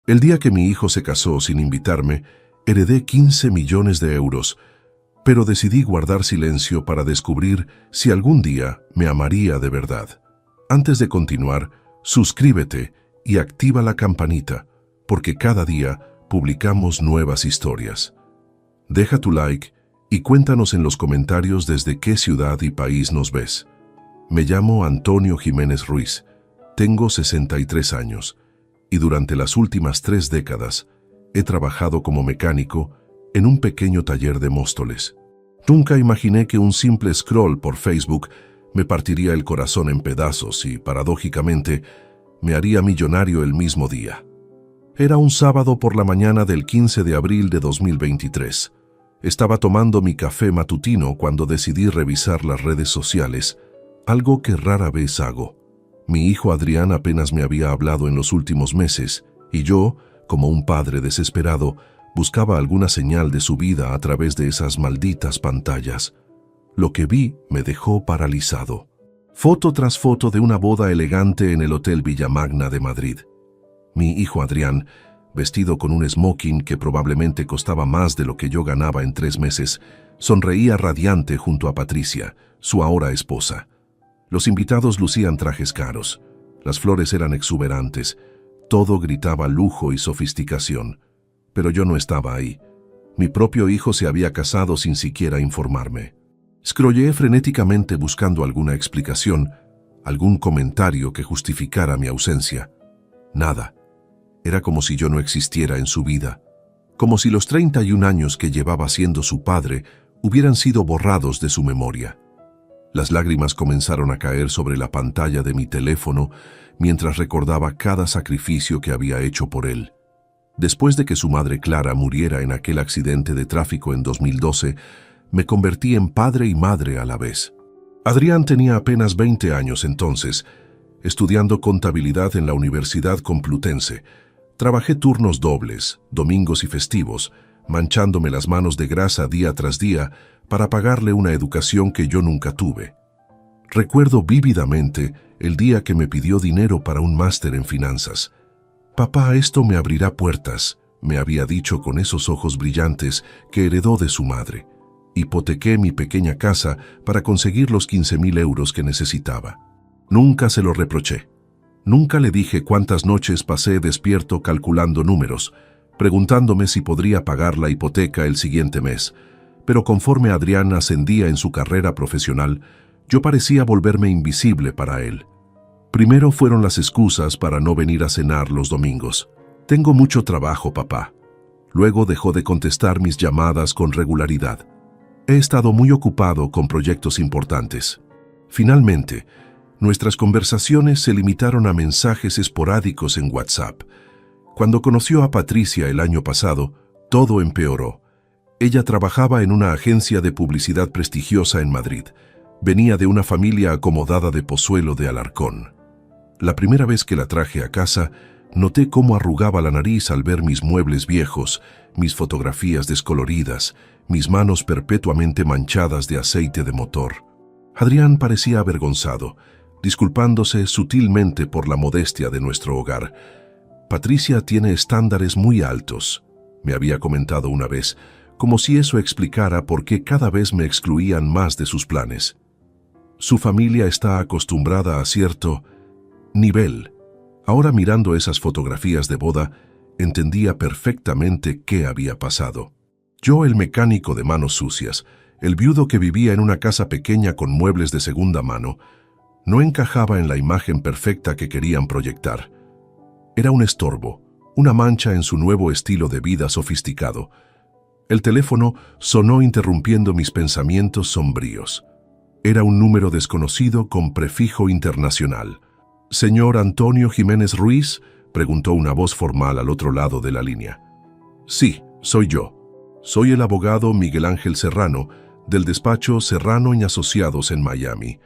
El día que mi hijo se casó sin invitarme, heredé 15 millones de euros, pero decidí guardar silencio para descubrir si algún día me amaría de verdad. Antes de continuar, suscríbete y activa la campanita, porque cada día publicamos nuevas historias. Deja tu like y cuéntanos en los comentarios desde qué ciudad y país nos ves. Me llamo Antonio Jiménez Ruiz, tengo 63 años y durante las últimas 3 décadas he trabajado como mecánico en un pequeño taller de Móstoles. Nunca imaginé que un simple scroll por Facebook me partiría el corazón en pedazos y, paradójicamente, me haría millonario el mismo día. Era un sábado por la mañana del 15 de abril de 2023. Estaba tomando mi café matutino cuando decidí revisar las redes sociales, algo que rara vez hago. Mi hijo Adrián apenas me había hablado en los últimos meses y yo, como un padre desesperado, buscaba alguna señal de su vida a través de esas malditas pantallas. Lo que vi me dejó paralizado. Foto tras foto de una boda elegante en el Hotel Villamagna de Madrid. Mi hijo Adrián, vestido con un smoking que probablemente costaba más de lo que yo ganaba en 3 meses, sonreía radiante junto a Patricia, su ahora esposa. Los invitados lucían trajes caros, las flores eran exuberantes, todo gritaba lujo y sofisticación. Pero yo no estaba ahí. Mi propio hijo se había casado sin siquiera informarme. Scrolleé frenéticamente buscando alguna explicación, algún comentario que justificara mi ausencia. Nada. Era como si yo no existiera en su vida, como si los 31 años que llevaba siendo su padre hubieran sido borrados de su memoria. Las lágrimas comenzaron a caer sobre la pantalla de mi teléfono mientras recordaba cada sacrificio que había hecho por él. Después de que su madre Clara muriera en aquel accidente de tráfico en 2012, me convertí en padre y madre a la vez. Adrián tenía apenas 20 años entonces, estudiando contabilidad en la Universidad Complutense. Trabajé turnos dobles, domingos y festivos, manchándome las manos de grasa día tras día para pagarle una educación que yo nunca tuve. Recuerdo vívidamente el día que me pidió dinero para un máster en finanzas. «Papá, esto me abrirá puertas», me había dicho con esos ojos brillantes que heredó de su madre. Hipotequé mi pequeña casa para conseguir los 15.000 euros que necesitaba. Nunca se lo reproché. Nunca le dije cuántas noches pasé despierto calculando números, preguntándome si podría pagar la hipoteca el siguiente mes. Pero conforme Adrián ascendía en su carrera profesional, yo parecía volverme invisible para él. Primero fueron las excusas para no venir a cenar los domingos. «Tengo mucho trabajo, papá». Luego dejó de contestar mis llamadas con regularidad. «He estado muy ocupado con proyectos importantes». Finalmente, nuestras conversaciones se limitaron a mensajes esporádicos en WhatsApp. Cuando conoció a Patricia el año pasado, todo empeoró. Ella trabajaba en una agencia de publicidad prestigiosa en Madrid. Venía de una familia acomodada de Pozuelo de Alarcón. La primera vez que la traje a casa, noté cómo arrugaba la nariz al ver mis muebles viejos, mis fotografías descoloridas, mis manos perpetuamente manchadas de aceite de motor. Adrián parecía avergonzado, disculpándose sutilmente por la modestia de nuestro hogar. «Patricia tiene estándares muy altos», me había comentado una vez, como si eso explicara por qué cada vez me excluían más de sus planes. «Su familia está acostumbrada a cierto nivel». Ahora, mirando esas fotografías de boda, entendía perfectamente qué había pasado. Yo, el mecánico de manos sucias, el viudo que vivía en una casa pequeña con muebles de segunda mano, no encajaba en la imagen perfecta que querían proyectar. Era un estorbo, una mancha en su nuevo estilo de vida sofisticado. El teléfono sonó interrumpiendo mis pensamientos sombríos. Era un número desconocido con prefijo internacional. «¿Señor Antonio Jiménez Ruiz?», preguntó una voz formal al otro lado de la línea. «Sí, soy yo. Soy el abogado Miguel Ángel Serrano, del despacho Serrano y Asociados en Miami.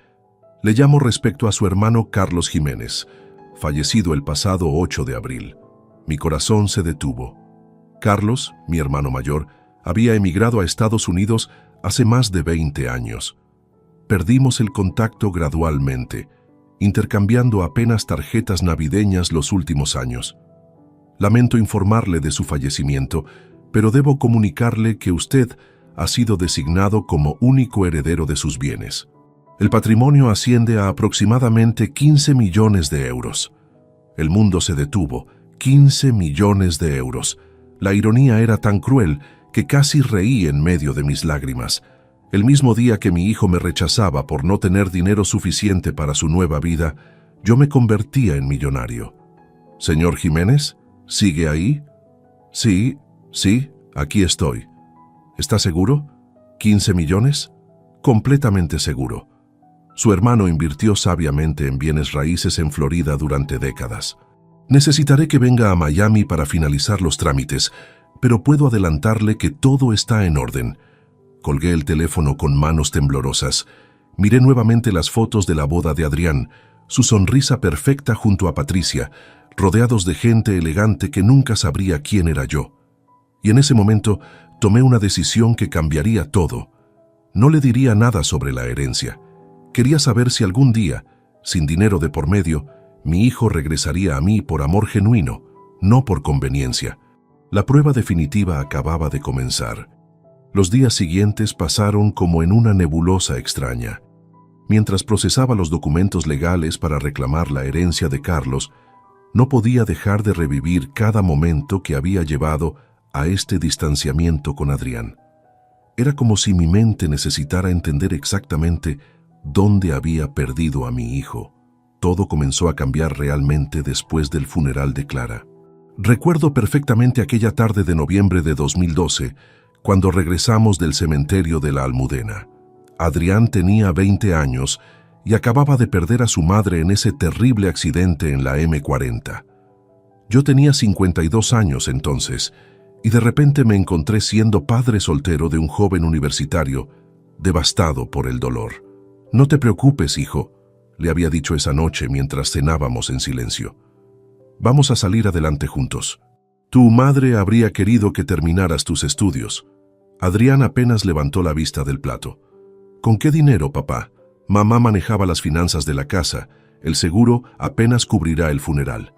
Le llamo respecto a su hermano Carlos Jiménez, fallecido el pasado 8 de abril. Mi corazón se detuvo. Carlos, mi hermano mayor, había emigrado a Estados Unidos hace más de 20 años. Perdimos el contacto gradualmente, intercambiando apenas tarjetas navideñas los últimos años. Lamento informarle de su fallecimiento, pero debo comunicarle que usted ha sido designado como único heredero de sus bienes. El patrimonio asciende a aproximadamente 15 millones de euros. El mundo se detuvo. 15 millones de euros. La ironía era tan cruel que casi reí en medio de mis lágrimas. El mismo día que mi hijo me rechazaba por no tener dinero suficiente para su nueva vida, yo me convertía en millonario. «Señor Jiménez, ¿sigue ahí?» Sí, aquí estoy. ¿Está seguro? ¿15 millones? Completamente seguro. Su hermano invirtió sabiamente en bienes raíces en Florida durante décadas. Necesitaré que venga a Miami para finalizar los trámites, pero puedo adelantarle que todo está en orden. Colgué el teléfono con manos temblorosas. Miré nuevamente las fotos de la boda de Adrián, su sonrisa perfecta junto a Patricia, rodeados de gente elegante que nunca sabría quién era yo. Y en ese momento tomé una decisión que cambiaría todo. No le diría nada sobre la herencia. Quería saber si algún día, sin dinero de por medio, mi hijo regresaría a mí por amor genuino, no por conveniencia. La prueba definitiva acababa de comenzar. Los días siguientes pasaron como en una nebulosa extraña. Mientras procesaba los documentos legales para reclamar la herencia de Carlos, no podía dejar de revivir cada momento que había llevado a este distanciamiento con Adrián. Era como si mi mente necesitara entender exactamente dónde había perdido a mi hijo. Todo comenzó a cambiar realmente después del funeral de Clara. Recuerdo perfectamente aquella tarde de noviembre de 2012, cuando regresamos del cementerio de la Almudena. Adrián tenía 20 años y acababa de perder a su madre en ese terrible accidente en la M40. Yo tenía 52 años entonces, y de repente me encontré siendo padre soltero de un joven universitario, devastado por el dolor. «No te preocupes, hijo», le había dicho esa noche mientras cenábamos en silencio. «Vamos a salir adelante juntos. Tu madre habría querido que terminaras tus estudios». Adrián apenas levantó la vista del plato. «¿Con qué dinero, papá? Mamá manejaba las finanzas de la casa. El seguro apenas cubrirá el funeral».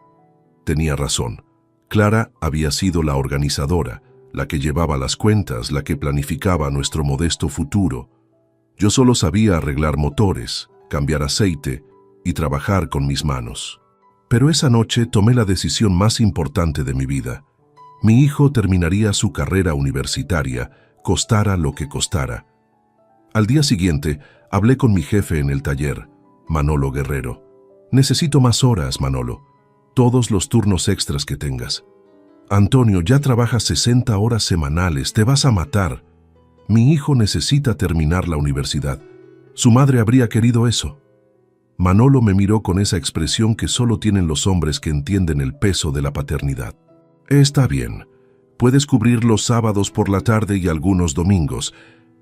Tenía razón. Clara había sido la organizadora, la que llevaba las cuentas, la que planificaba nuestro modesto futuro. Yo solo sabía arreglar motores, cambiar aceite y trabajar con mis manos. Pero esa noche tomé la decisión más importante de mi vida. Mi hijo terminaría su carrera universitaria, costara lo que costara. Al día siguiente, hablé con mi jefe en el taller, Manolo Guerrero. «Necesito más horas, Manolo. Todos los turnos extras que tengas. Antonio, ya trabajas 60 horas semanales, te vas a matar. Mi hijo necesita terminar la universidad. Su madre habría querido eso». Manolo me miró con esa expresión que solo tienen los hombres que entienden el peso de la paternidad. «Está bien. Puedes cubrir los sábados por la tarde y algunos domingos,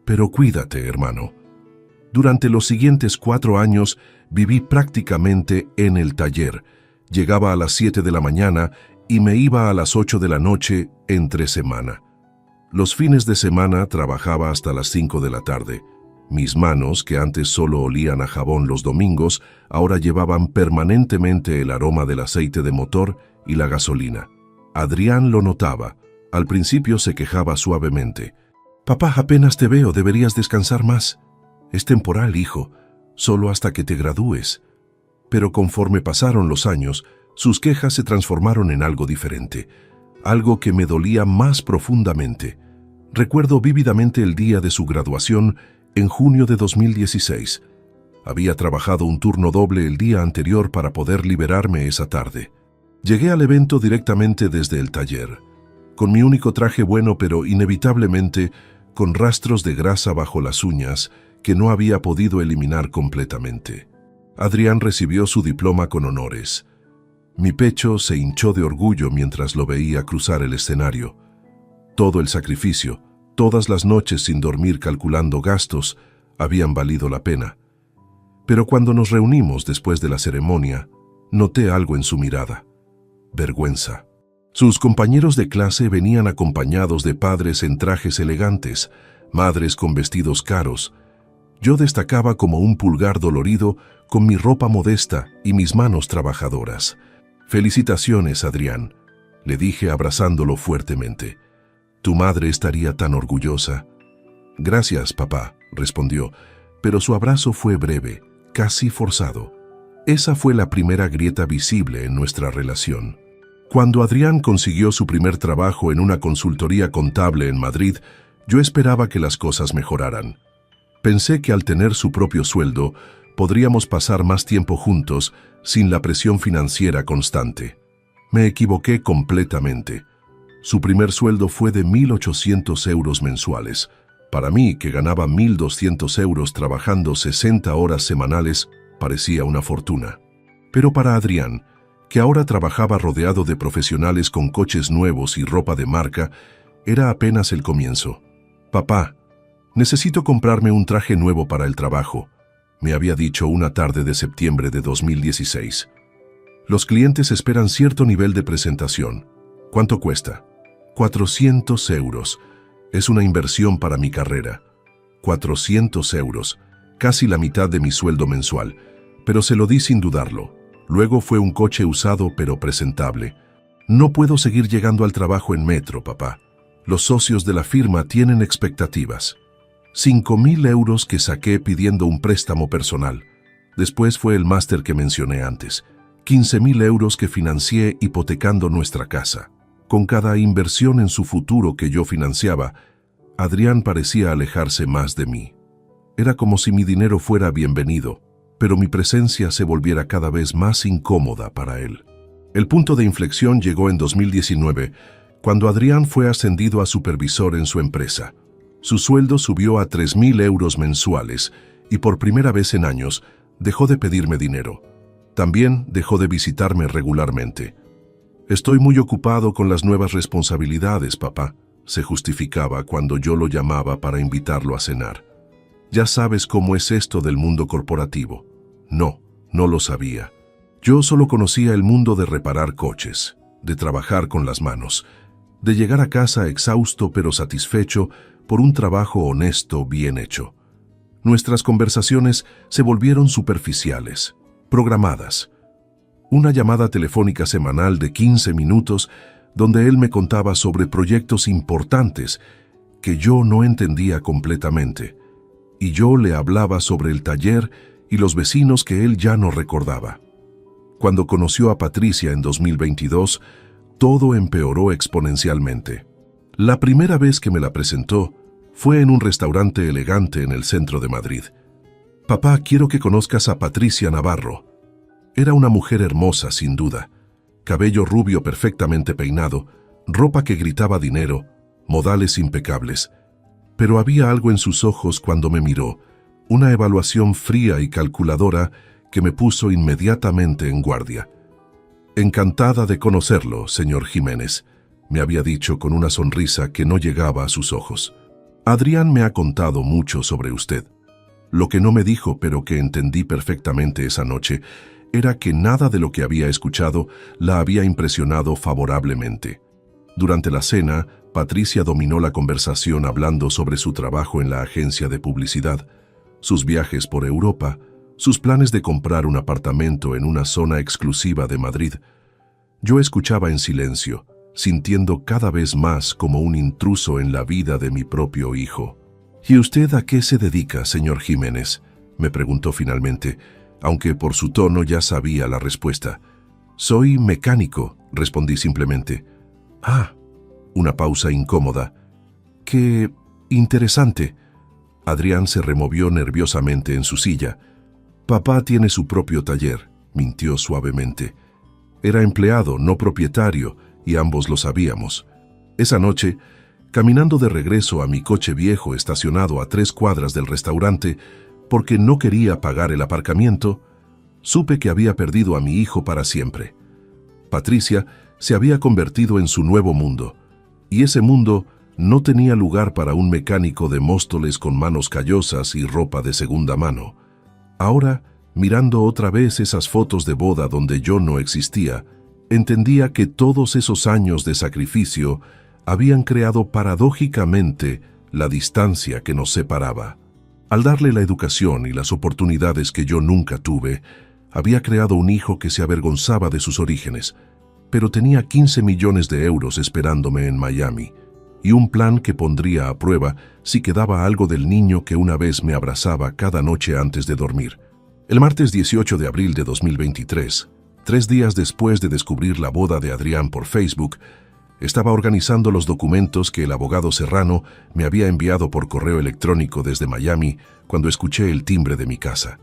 pero cuídate, hermano». Durante los siguientes 4 años viví prácticamente en el taller. Llegaba a las 7 de la mañana y me iba a las 8 de la noche entre semana. Los fines de semana trabajaba hasta las 5 de la tarde. Mis manos, que antes solo olían a jabón los domingos, ahora llevaban permanentemente el aroma del aceite de motor y la gasolina. Adrián lo notaba. Al principio se quejaba suavemente. «Papá, apenas te veo, deberías descansar más. Es temporal, hijo, solo hasta que te gradúes». Pero conforme pasaron los años, sus quejas se transformaron en algo diferente, algo que me dolía más profundamente. Recuerdo vívidamente el día de su graduación en junio de 2016. Había trabajado un turno doble el día anterior para poder liberarme esa tarde. Llegué al evento directamente desde el taller, con mi único traje bueno, pero inevitablemente con rastros de grasa bajo las uñas que no había podido eliminar completamente. Adrián recibió su diploma con honores. Mi pecho se hinchó de orgullo mientras lo veía cruzar el escenario. Todo el sacrificio, todas las noches sin dormir calculando gastos, habían valido la pena. Pero cuando nos reunimos después de la ceremonia, noté algo en su mirada: vergüenza. Sus compañeros de clase venían acompañados de padres en trajes elegantes, madres con vestidos caros. Yo destacaba como un pulgar dolorido con mi ropa modesta y mis manos trabajadoras. «Felicitaciones, Adrián. le dije abrazándolo fuertemente. Tu madre estaría tan orgullosa. Gracias, papá, respondió, pero su abrazo fue breve, casi forzado. Esa fue la primera grieta visible en nuestra relación. Cuando Adrián consiguió su primer trabajo en una consultoría contable en Madrid, yo esperaba que las cosas mejoraran. Pensé que al tener su propio sueldo, podríamos pasar más tiempo juntos sin la presión financiera constante. Me equivoqué completamente. Su primer sueldo fue de 1.800 euros mensuales. Para mí, que ganaba 1.200 euros trabajando 60 horas semanales, parecía una fortuna. Pero para Adrián, que ahora trabajaba rodeado de profesionales con coches nuevos y ropa de marca, era apenas el comienzo. Papá, necesito comprarme un traje nuevo para el trabajo, me había dicho una tarde de septiembre de 2016. Los clientes esperan cierto nivel de presentación. ¿Cuánto cuesta? 400 euros. Es una inversión para mi carrera. 400 euros, casi la mitad de mi sueldo mensual, pero se lo di sin dudarlo. Luego fue un coche usado pero presentable. No puedo seguir llegando al trabajo en metro, papá. Los socios de la firma tienen expectativas. 5.000 euros que saqué pidiendo un préstamo personal. Después fue el máster que mencioné antes. 15.000 euros que financié hipotecando nuestra casa. Con cada inversión en su futuro que yo financiaba, Adrián parecía alejarse más de mí. Era como si mi dinero fuera bienvenido, pero mi presencia se volviera cada vez más incómoda para él. El punto de inflexión llegó en 2019, cuando Adrián fue ascendido a supervisor en su empresa. Su sueldo subió a 3.000 euros mensuales y por primera vez en años dejó de pedirme dinero. También dejó de visitarme regularmente. Estoy muy ocupado con las nuevas responsabilidades, papá, se justificaba cuando yo lo llamaba para invitarlo a cenar. Ya sabes cómo es esto del mundo corporativo. No, no lo sabía. Yo solo conocía el mundo de reparar coches, de trabajar con las manos, de llegar a casa exhausto pero satisfecho por un trabajo honesto bien hecho. Nuestras conversaciones se volvieron superficiales, programadas. Una llamada telefónica semanal de 15 minutos donde él me contaba sobre proyectos importantes que yo no entendía completamente, y yo le hablaba sobre el taller y los vecinos que él ya no recordaba. Cuando conoció a Patricia en 2022, todo empeoró exponencialmente. La primera vez que me la presentó fue en un restaurante elegante en el centro de Madrid. Papá, quiero que conozcas a Patricia Navarro. Era una mujer hermosa, sin duda. Cabello rubio perfectamente peinado, ropa que gritaba dinero, modales impecables. Pero había algo en sus ojos cuando me miró, una evaluación fría y calculadora que me puso inmediatamente en guardia. Encantada de conocerlo, señor Jiménez, me había dicho con una sonrisa que no llegaba a sus ojos. Adrián me ha contado mucho sobre usted. Lo que no me dijo, pero que entendí perfectamente esa noche, era que nada de lo que había escuchado la había impresionado favorablemente. Durante la cena, Patricia dominó la conversación hablando sobre su trabajo en la agencia de publicidad, sus viajes por Europa, sus planes de comprar un apartamento en una zona exclusiva de Madrid. Yo escuchaba en silencio, sintiendo cada vez más como un intruso en la vida de mi propio hijo. ¿Y usted a qué se dedica, señor Jiménez?, me preguntó finalmente, aunque por su tono ya sabía la respuesta. Soy mecánico, respondí simplemente. Ah, una pausa incómoda. ¡Qué interesante! Adrián se removió nerviosamente en su silla. Papá tiene su propio taller, mintió suavemente. Era empleado, no propietario, y ambos lo sabíamos. Esa noche, caminando de regreso a mi coche viejo estacionado a 3 cuadras del restaurante, porque no quería pagar el aparcamiento, supe que había perdido a mi hijo para siempre. Patricia se había convertido en su nuevo mundo, y ese mundo no tenía lugar para un mecánico de Móstoles con manos callosas y ropa de segunda mano. Ahora, mirando otra vez esas fotos de boda donde yo no existía, entendía que todos esos años de sacrificio habían creado paradójicamente la distancia que nos separaba. Al darle la educación y las oportunidades que yo nunca tuve, había creado un hijo que se avergonzaba de sus orígenes. pero tenía 15 millones de euros esperándome en Miami, y un plan que pondría a prueba si quedaba algo del niño que una vez me abrazaba cada noche antes de dormir. El martes 18 de abril de 2023, 3 días después de descubrir la boda de Adrián por Facebook, estaba organizando los documentos que el abogado Serrano me había enviado por correo electrónico desde Miami cuando escuché el timbre de mi casa.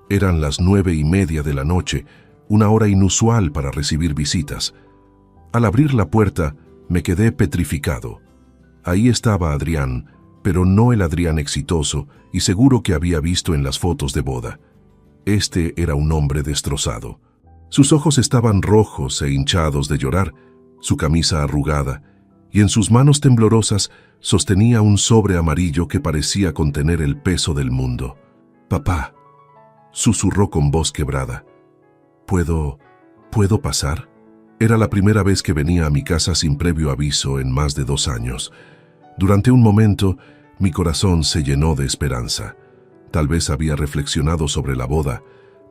Eran las 9:30 de la noche, una hora inusual para recibir visitas. Al abrir la puerta, me quedé petrificado. Ahí estaba Adrián, pero no el Adrián exitoso y seguro que había visto en las fotos de boda. Este era un hombre destrozado. Sus ojos estaban rojos e hinchados de llorar, su camisa arrugada, y en sus manos temblorosas sostenía un sobre amarillo que parecía contener el peso del mundo. «Papá», susurró con voz quebrada. ¿Puedo pasar? Era la primera vez que venía a mi casa sin previo aviso en más de 2 años. Durante un momento, mi corazón se llenó de esperanza. Tal vez había reflexionado sobre la boda,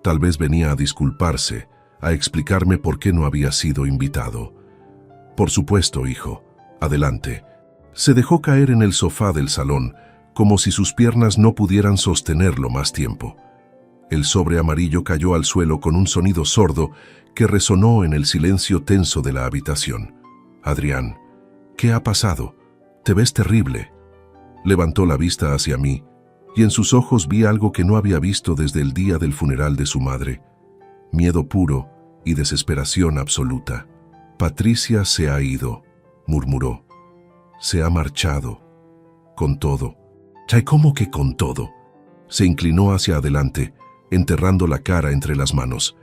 tal vez venía a disculparse, a explicarme por qué no había sido invitado. «Por supuesto, hijo. Adelante». Se dejó caer en el sofá del salón, como si sus piernas no pudieran sostenerlo más tiempo. El sobre amarillo cayó al suelo con un sonido sordo que resonó en el silencio tenso de la habitación. «Adrián, ¿qué ha pasado? Te ves terrible». Levantó la vista hacia mí, y en sus ojos vi algo que no había visto desde el día del funeral de su madre. Miedo puro y desesperación absoluta. «Patricia se ha ido», murmuró. «Se ha marchado. Con todo». «¿Cómo que con todo?» Se inclinó hacia adelante, enterrando la cara entre las manos.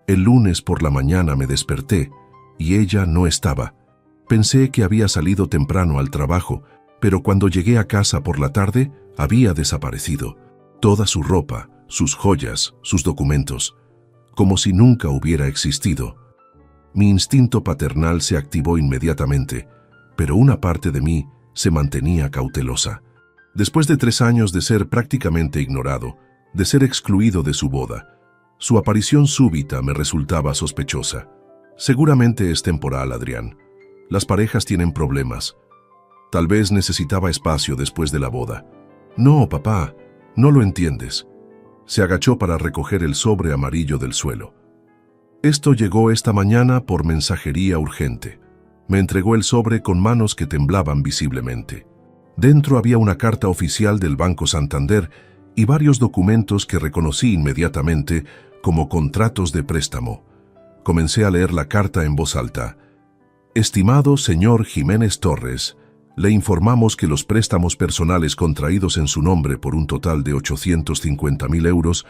«El lunes por la mañana me desperté y ella no estaba. Pensé que había salido temprano al trabajo, pero cuando llegué a casa por la tarde, había desaparecido. Toda su ropa, sus joyas, sus documentos, como si nunca hubiera existido». Mi instinto paternal se activó inmediatamente, pero una parte de mí se mantenía cautelosa. Después de 3 años de ser prácticamente ignorado, de ser excluido de su boda, su aparición súbita me resultaba sospechosa. «Seguramente es temporal, Adrián. Las parejas tienen problemas. Tal vez necesitaba espacio después de la boda». «No, papá, no lo entiendes». Se agachó para recoger el sobre amarillo del suelo. «Esto llegó esta mañana por mensajería urgente». Me entregó el sobre con manos que temblaban visiblemente. Dentro había una carta oficial del Banco Santander y varios documentos que reconocí inmediatamente como contratos de préstamo. Comencé a leer la carta en voz alta. «Estimado señor Jiménez Torres, le informamos que los préstamos personales contraídos en su nombre por un total de 850.000 euros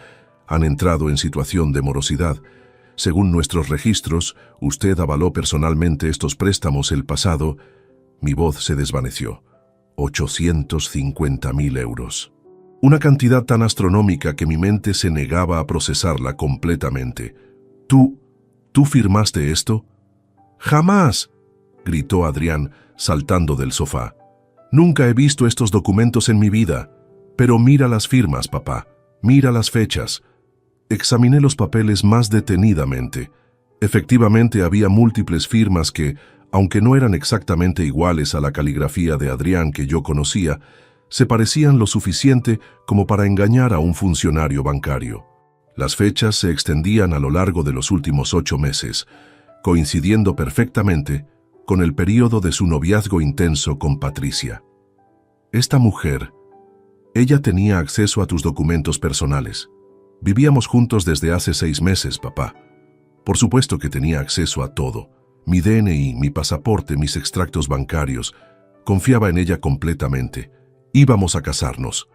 han entrado en situación de morosidad. Según nuestros registros, usted avaló personalmente estos préstamos el pasado». Mi voz se desvaneció. 850.000 euros. Una cantidad tan astronómica que mi mente se negaba a procesarla completamente. ¿Tú firmaste esto?» «¡Jamás!», gritó Adrián, saltando del sofá. «Nunca he visto estos documentos en mi vida. Pero mira las firmas, papá. Mira las fechas». Examiné los papeles más detenidamente. Efectivamente había múltiples firmas que, aunque no eran exactamente iguales a la caligrafía de Adrián que yo conocía, se parecían lo suficiente como para engañar a un funcionario bancario. Las fechas se extendían a lo largo de los últimos 8 meses, coincidiendo perfectamente con el período de su noviazgo intenso con Patricia. «Esta mujer, ella tenía acceso a tus documentos personales. Vivíamos juntos desde hace 6 meses, papá. Por supuesto que tenía acceso a todo. Mi DNI, mi pasaporte, mis extractos bancarios. Confiaba en ella completamente. Íbamos a casarnos».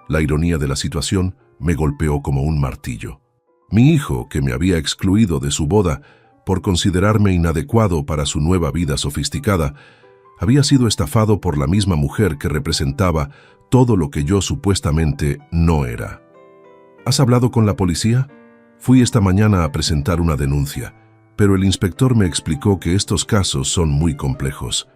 La ironía de la situación me golpeó como un martillo. Mi hijo, que me había excluido de su boda por considerarme inadecuado para su nueva vida sofisticada, había sido estafado por la misma mujer que representaba todo lo que yo supuestamente no era. «¿Has hablado con la policía?» «Fui esta mañana a presentar una denuncia, pero el inspector me explicó que estos casos son muy complejos.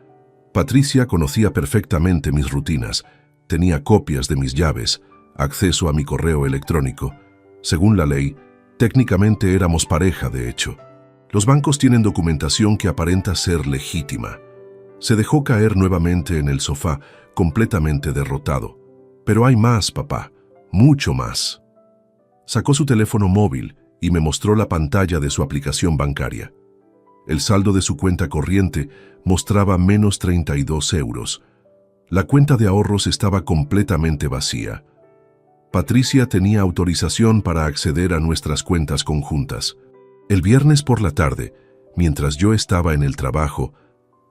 Patricia conocía perfectamente mis rutinas, tenía copias de mis llaves, acceso a mi correo electrónico. Según la ley, técnicamente éramos pareja, de hecho. Los bancos tienen documentación que aparenta ser legítima. Se dejó caer nuevamente en el sofá, completamente derrotado. Pero hay más, papá, mucho más. Sacó su teléfono móvil y me mostró la pantalla de su aplicación bancaria. El saldo de su cuenta corriente mostraba menos 32 euros. La cuenta de ahorros estaba completamente vacía. Patricia tenía autorización para acceder a nuestras cuentas conjuntas. El viernes por la tarde, mientras yo estaba en el trabajo,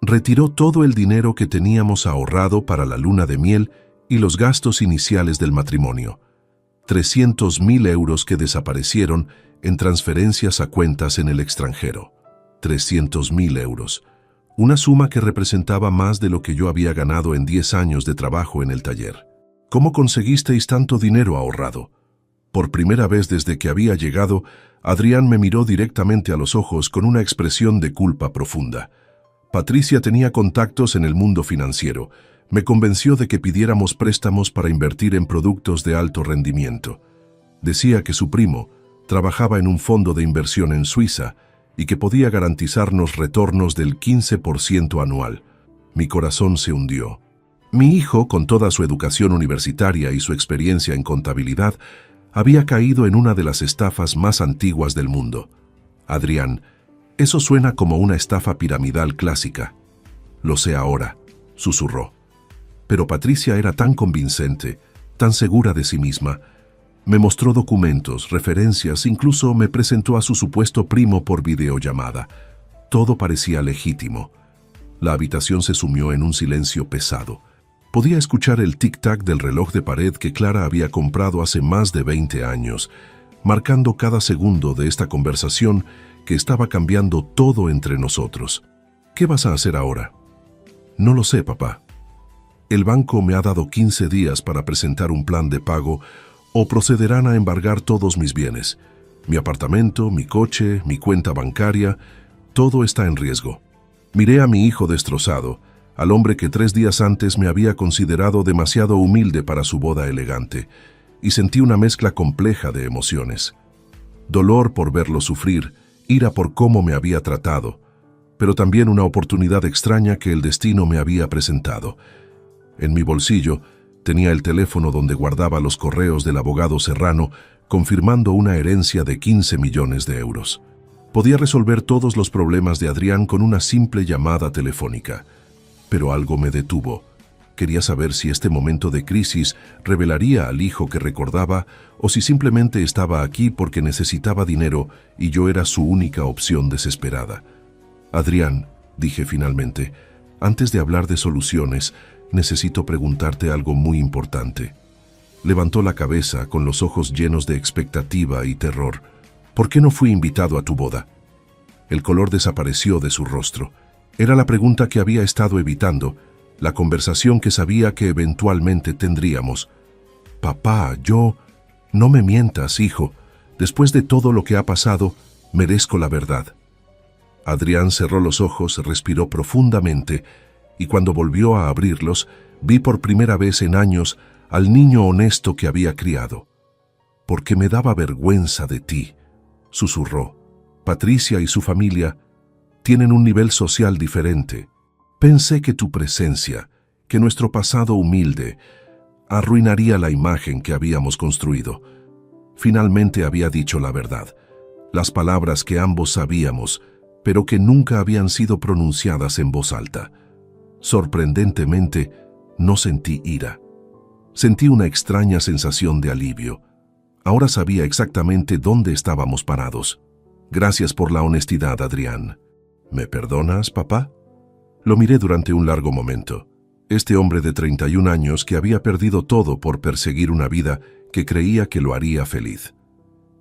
retiró todo el dinero que teníamos ahorrado para la luna de miel y los gastos iniciales del matrimonio. 300.000 euros que desaparecieron en transferencias a cuentas en el extranjero. 300.000 euros. Una suma que representaba más de lo que yo había ganado en 10 años de trabajo en el taller. ¿Cómo conseguisteis tanto dinero ahorrado? Por primera vez desde que había llegado, Adrián me miró directamente a los ojos con una expresión de culpa profunda. Patricia tenía contactos en el mundo financiero. Me convenció de que pidiéramos préstamos para invertir en productos de alto rendimiento. Decía que su primo trabajaba en un fondo de inversión en Suiza y que podía garantizarnos retornos del 15% anual. Mi corazón se hundió. Mi hijo, con toda su educación universitaria y su experiencia en contabilidad, había caído en una de las estafas más antiguas del mundo. Adrián, eso suena como una estafa piramidal clásica. Lo sé ahora, susurró. Pero Patricia era tan convincente, tan segura de sí misma. Me mostró documentos, referencias, incluso me presentó a su supuesto primo por videollamada. Todo parecía legítimo. La habitación se sumió en un silencio pesado. Podía escuchar el tic-tac del reloj de pared que Clara había comprado hace más de 20 años, marcando cada segundo de esta conversación que estaba cambiando todo entre nosotros. ¿Qué vas a hacer ahora? No lo sé, papá. El banco me ha dado 15 días para presentar un plan de pago o procederán a embargar todos mis bienes. Mi apartamento, mi coche, mi cuenta bancaria, todo está en riesgo. Miré a mi hijo destrozado, al hombre que 3 días antes me había considerado demasiado humilde para su boda elegante, y sentí una mezcla compleja de emociones. Dolor por verlo sufrir, ira por cómo me había tratado, pero también una oportunidad extraña que el destino me había presentado. En mi bolsillo tenía el teléfono donde guardaba los correos del abogado Serrano confirmando una herencia de 15 millones de euros. Podía resolver todos los problemas de Adrián con una simple llamada telefónica. Pero algo me detuvo. Quería saber si este momento de crisis revelaría al hijo que recordaba o si simplemente estaba aquí porque necesitaba dinero y yo era su única opción desesperada. Adrián, dije finalmente, antes de hablar de soluciones, necesito preguntarte algo muy importante. Levantó la cabeza con los ojos llenos de expectativa y terror. ¿Por qué no fui invitado a tu boda? El color desapareció de su rostro. Era la pregunta que había estado evitando, la conversación que sabía que eventualmente tendríamos. Papá, yo... No me mientas, hijo. Después de todo lo que ha pasado, merezco la verdad. Adrián cerró los ojos, respiró profundamente, y cuando volvió a abrirlos, vi por primera vez en años al niño honesto que había criado. Porque me daba vergüenza de ti, susurró. Patricia y su familia tienen un nivel social diferente. Pensé que tu presencia, que nuestro pasado humilde, arruinaría la imagen que habíamos construido. Finalmente había dicho la verdad, las palabras que ambos sabíamos, pero que nunca habían sido pronunciadas en voz alta. Sorprendentemente, no sentí ira. Sentí una extraña sensación de alivio. Ahora sabía exactamente dónde estábamos parados. Gracias por la honestidad, Adrián. ¿Me perdonas, papá? Lo miré durante un largo momento. Este hombre de 31 años que había perdido todo por perseguir una vida que creía que lo haría feliz.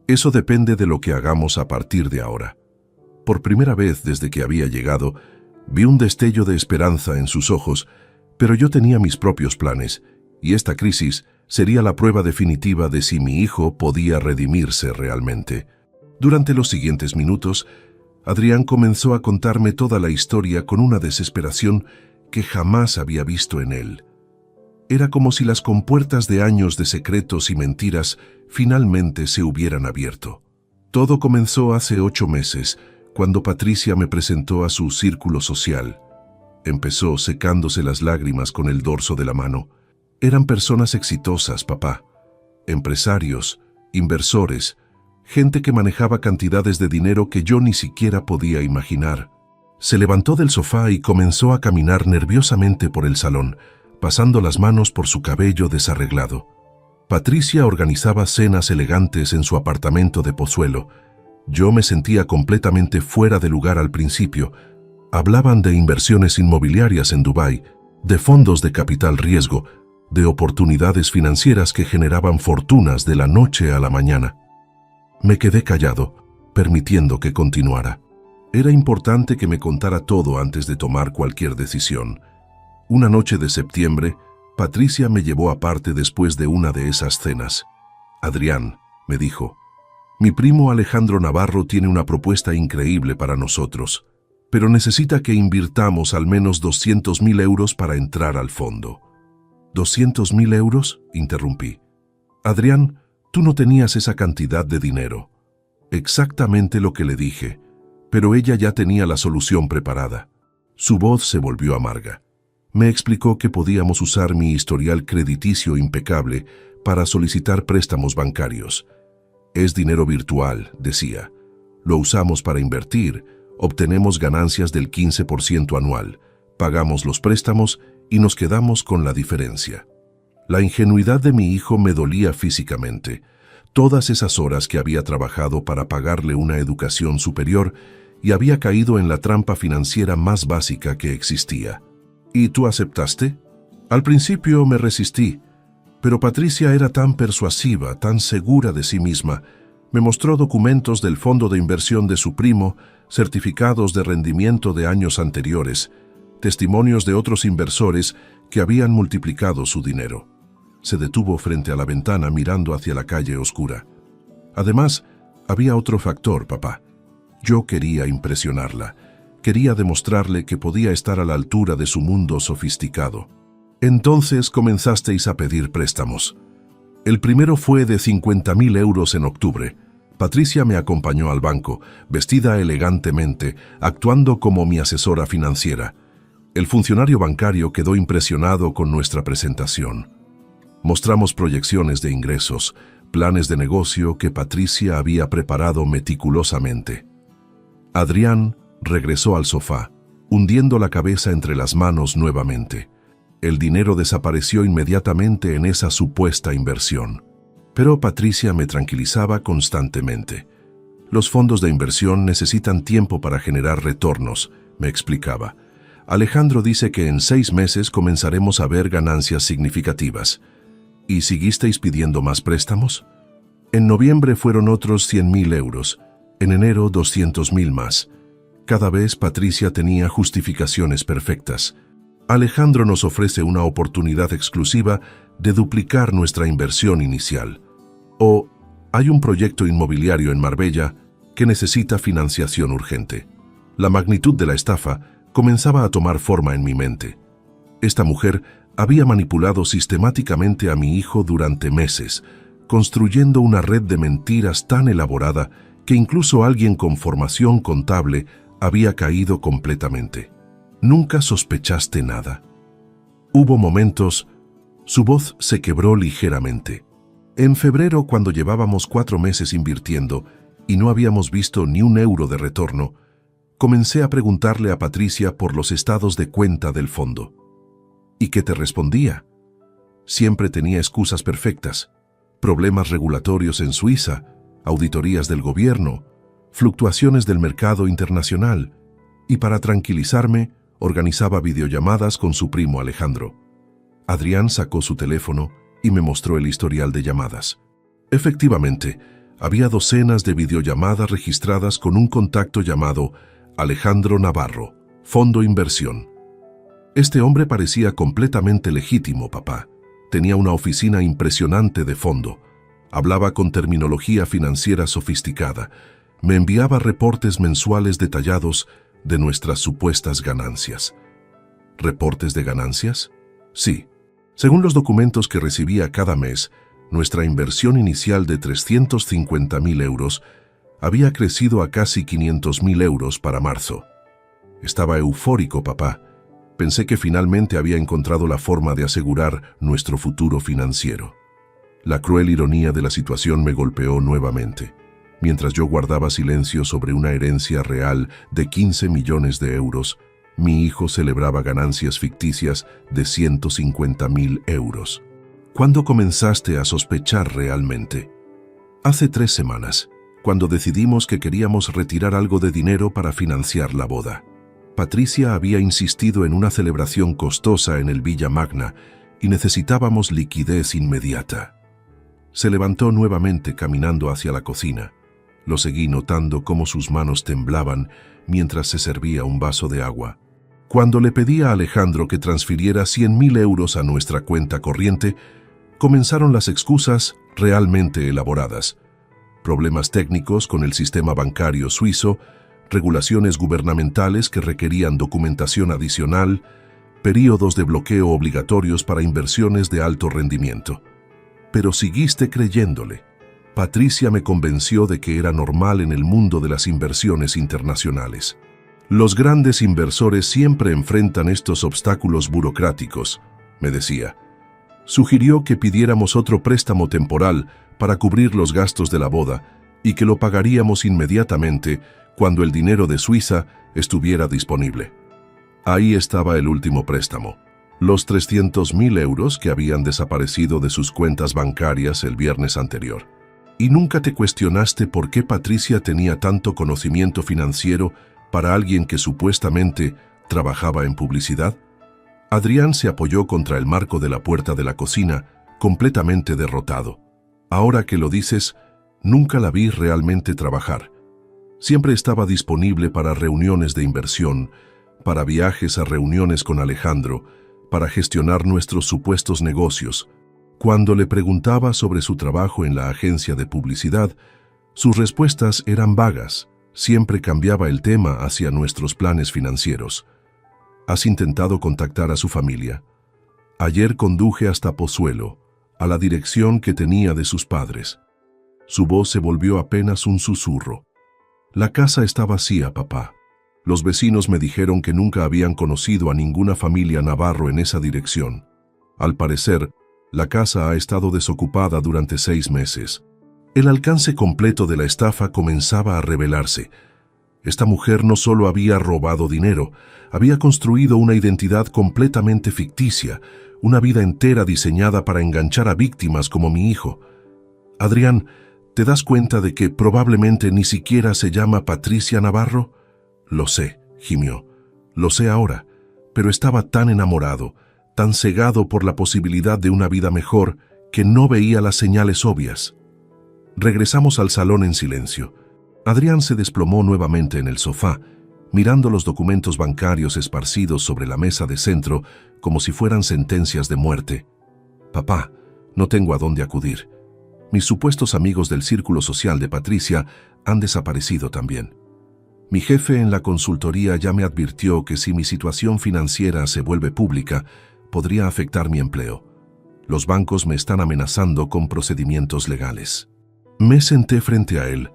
Eso depende de lo que hagamos a partir de ahora. Por primera vez desde que había llegado, vi un destello de esperanza en sus ojos, pero yo tenía mis propios planes, y esta crisis sería la prueba definitiva de si mi hijo podía redimirse realmente. Durante los siguientes minutos, Adrián comenzó a contarme toda la historia con una desesperación que jamás había visto en él. Era como si las compuertas de años de secretos y mentiras finalmente se hubieran abierto. Todo comenzó hace 8 meses, cuando Patricia me presentó a su círculo social. Empezó secándose las lágrimas con el dorso de la mano. Eran personas exitosas, papá. Empresarios, inversores, gente que manejaba cantidades de dinero que yo ni siquiera podía imaginar. Se levantó del sofá y comenzó a caminar nerviosamente por el salón, pasando las manos por su cabello desarreglado. Patricia organizaba cenas elegantes en su apartamento de Pozuelo. Yo me sentía completamente fuera de lugar al principio. Hablaban de inversiones inmobiliarias en Dubái, de fondos de capital riesgo, de oportunidades financieras que generaban fortunas de la noche a la mañana. Me quedé callado, permitiendo que continuara. Era importante que me contara todo antes de tomar cualquier decisión. Una noche de septiembre, Patricia me llevó aparte después de una de esas cenas. «Adrián», me dijo, «mi primo Alejandro Navarro tiene una propuesta increíble para nosotros, pero necesita que invirtamos al menos 200.000 euros para entrar al fondo». «¿200.000 euros?», interrumpí. «Adrián, tú no tenías esa cantidad de dinero». Exactamente lo que le dije, pero ella ya tenía la solución preparada. Su voz se volvió amarga. Me explicó que podíamos usar mi historial crediticio impecable para solicitar préstamos bancarios. «Es dinero virtual», decía. «Lo usamos para invertir, obtenemos ganancias del 15% anual, pagamos los préstamos y nos quedamos con la diferencia». La ingenuidad de mi hijo me dolía físicamente. Todas esas horas que había trabajado para pagarle una educación superior y había caído en la trampa financiera más básica que existía. «¿Y tú aceptaste?» Al principio me resistí, pero Patricia era tan persuasiva, tan segura de sí misma. Me mostró documentos del fondo de inversión de su primo, certificados de rendimiento de años anteriores, testimonios de otros inversores que habían multiplicado su dinero. Se detuvo frente a la ventana mirando hacia la calle oscura. Además, había otro factor, papá. Yo quería impresionarla. Quería demostrarle que podía estar a la altura de su mundo sofisticado. Entonces comenzasteis a pedir préstamos. El primero fue de 50.000 euros en octubre. Patricia me acompañó al banco, vestida elegantemente, actuando como mi asesora financiera. El funcionario bancario quedó impresionado con nuestra presentación. Mostramos proyecciones de ingresos, planes de negocio que Patricia había preparado meticulosamente. Adrián regresó al sofá, hundiendo la cabeza entre las manos nuevamente. El dinero desapareció inmediatamente en esa supuesta inversión. Pero Patricia me tranquilizaba constantemente. «Los fondos de inversión necesitan tiempo para generar retornos», me explicaba. «Alejandro dice que en 6 meses comenzaremos a ver ganancias significativas». «¿Y siguisteis pidiendo más préstamos?» En noviembre fueron otros 100.000 euros. En enero 200.000 más. Cada vez Patricia tenía justificaciones perfectas. «Alejandro nos ofrece una oportunidad exclusiva de duplicar nuestra inversión inicial». O «hay un proyecto inmobiliario en Marbella que necesita financiación urgente». La magnitud de la estafa comenzaba a tomar forma en mi mente. Esta mujer había manipulado sistemáticamente a mi hijo durante meses, construyendo una red de mentiras tan elaborada que incluso alguien con formación contable había caído completamente. «¿Nunca sospechaste nada?» Hubo momentos. Su voz se quebró ligeramente. En febrero, cuando llevábamos 4 meses invirtiendo y no habíamos visto ni un euro de retorno, comencé a preguntarle a Patricia por los estados de cuenta del fondo. ¿Y qué te respondía? Siempre tenía excusas perfectas: problemas regulatorios en Suiza, auditorías del gobierno, fluctuaciones del mercado internacional, y para tranquilizarme, organizaba videollamadas con su primo Alejandro. Adrián sacó su teléfono y me mostró el historial de llamadas. Efectivamente, había docenas de videollamadas registradas con un contacto llamado Alejandro Navarro, Fondo Inversión. Este hombre parecía completamente legítimo, papá. Tenía una oficina impresionante de fondo. Hablaba con terminología financiera sofisticada. Me enviaba reportes mensuales detallados de nuestras supuestas ganancias. ¿Reportes de ganancias? Sí. Según los documentos que recibía cada mes, nuestra inversión inicial de 350.000 euros Había crecido a casi 500.000 euros para marzo. Estaba eufórico, papá. Pensé que finalmente había encontrado la forma de asegurar nuestro futuro financiero. La cruel ironía de la situación me golpeó nuevamente. Mientras yo guardaba silencio sobre una herencia real de 15 millones de euros, mi hijo celebraba ganancias ficticias de 150.000 euros. ¿Cuándo comenzaste a sospechar realmente? Hace 3 semanas, cuando decidimos que queríamos retirar algo de dinero para financiar la boda. Patricia había insistido en una celebración costosa en el Villa Magna y necesitábamos liquidez inmediata. Se levantó nuevamente caminando hacia la cocina. Lo seguí notando cómo sus manos temblaban mientras se servía un vaso de agua. Cuando le pedí a Alejandro que transfiriera 100.000 euros a nuestra cuenta corriente, comenzaron las excusas realmente elaboradas. Problemas técnicos con el sistema bancario suizo, regulaciones gubernamentales que requerían documentación adicional, períodos de bloqueo obligatorios para inversiones de alto rendimiento. Pero seguiste creyéndole. Patricia me convenció de que era normal en el mundo de las inversiones internacionales. Los grandes inversores siempre enfrentan estos obstáculos burocráticos, me decía. Sugirió que pidiéramos otro préstamo temporal para cubrir los gastos de la boda y que lo pagaríamos inmediatamente cuando el dinero de Suiza estuviera disponible. Ahí estaba el último préstamo, los 300.000 euros que habían desaparecido de sus cuentas bancarias el viernes anterior. ¿Y nunca te cuestionaste por qué Patricia tenía tanto conocimiento financiero para alguien que supuestamente trabajaba en publicidad? Adrián se apoyó contra el marco de la puerta de la cocina, completamente derrotado. Ahora que lo dices, nunca la vi realmente trabajar. Siempre estaba disponible para reuniones de inversión, para viajes a reuniones con Alejandro, para gestionar nuestros supuestos negocios. Cuando le preguntaba sobre su trabajo en la agencia de publicidad, sus respuestas eran vagas. Siempre cambiaba el tema hacia nuestros planes financieros. ¿Has intentado contactar a su familia? Ayer conduje hasta Pozuelo, a la dirección que tenía de sus padres. Su voz se volvió apenas un susurro. La casa está vacía, papá. Los vecinos me dijeron que nunca habían conocido a ninguna familia Navarro en esa dirección. Al parecer, la casa ha estado desocupada durante 6 meses. El alcance completo de la estafa comenzaba a revelarse. Esta mujer no solo había robado dinero, había construido una identidad completamente ficticia, una vida entera diseñada para enganchar a víctimas como mi hijo. Adrián, ¿te das cuenta de que probablemente ni siquiera se llama Patricia Navarro? Lo sé, gimió. Lo sé ahora, pero estaba tan enamorado, tan cegado por la posibilidad de una vida mejor, que no veía las señales obvias. Regresamos al salón en silencio. Adrián se desplomó nuevamente en el sofá, mirando los documentos bancarios esparcidos sobre la mesa de centro como si fueran sentencias de muerte. Papá, no tengo a dónde acudir. Mis supuestos amigos del círculo social de Patricia han desaparecido también. Mi jefe en la consultoría ya me advirtió que si mi situación financiera se vuelve pública, podría afectar mi empleo. Los bancos me están amenazando con procedimientos legales. Me senté frente a él,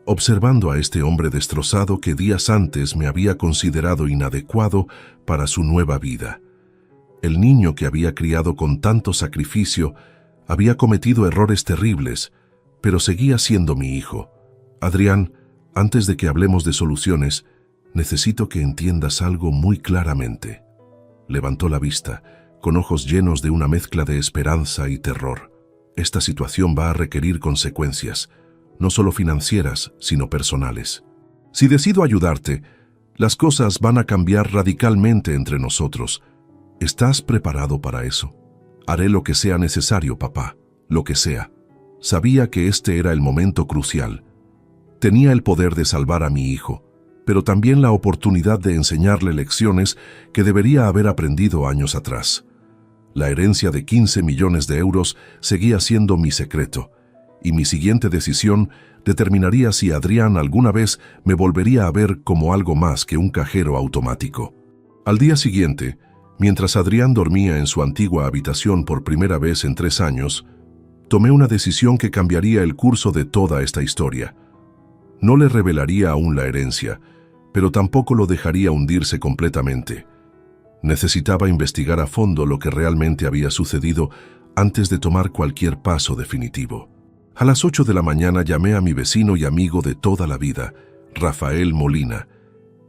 observando a este hombre destrozado que días antes me había considerado inadecuado para su nueva vida. El niño que había criado con tanto sacrificio había cometido errores terribles, pero seguía siendo mi hijo. Adrián, antes de que hablemos de soluciones, necesito que entiendas algo muy claramente. Levantó la vista, con ojos llenos de una mezcla de esperanza y terror. Esta situación va a requerir consecuencias, no solo financieras, sino personales. Si decido ayudarte, las cosas van a cambiar radicalmente entre nosotros. ¿Estás preparado para eso? Haré lo que sea necesario, papá, lo que sea. Sabía que este era el momento crucial. Tenía el poder de salvar a mi hijo, pero también la oportunidad de enseñarle lecciones que debería haber aprendido años atrás. La herencia de 15 millones de euros seguía siendo mi secreto, y mi siguiente decisión determinaría si Adrián alguna vez me volvería a ver como algo más que un cajero automático. Al día siguiente, mientras Adrián dormía en su antigua habitación por primera vez en 3 años, tomé una decisión que cambiaría el curso de toda esta historia. No le revelaría aún la herencia, pero tampoco lo dejaría hundirse completamente. Necesitaba investigar a fondo lo que realmente había sucedido antes de tomar cualquier paso definitivo. A las 8 de la mañana llamé a mi vecino y amigo de toda la vida, Rafael Molina,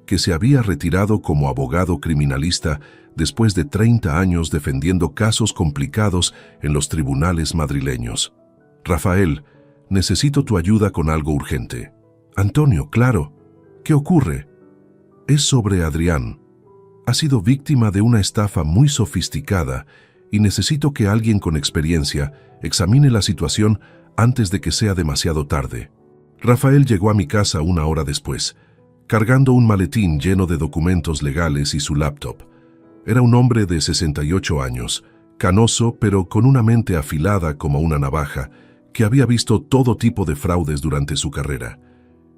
que se había retirado como abogado criminalista después de 30 años defendiendo casos complicados en los tribunales madrileños. Rafael, necesito tu ayuda con algo urgente. Antonio, claro. ¿Qué ocurre? Es sobre Adrián. Ha sido víctima de una estafa muy sofisticada y necesito que alguien con experiencia examine la situación antes de que sea demasiado tarde. Rafael llegó a mi casa una hora después, cargando un maletín lleno de documentos legales y su laptop. Era un hombre de 68 años, canoso pero con una mente afilada como una navaja, que había visto todo tipo de fraudes durante su carrera.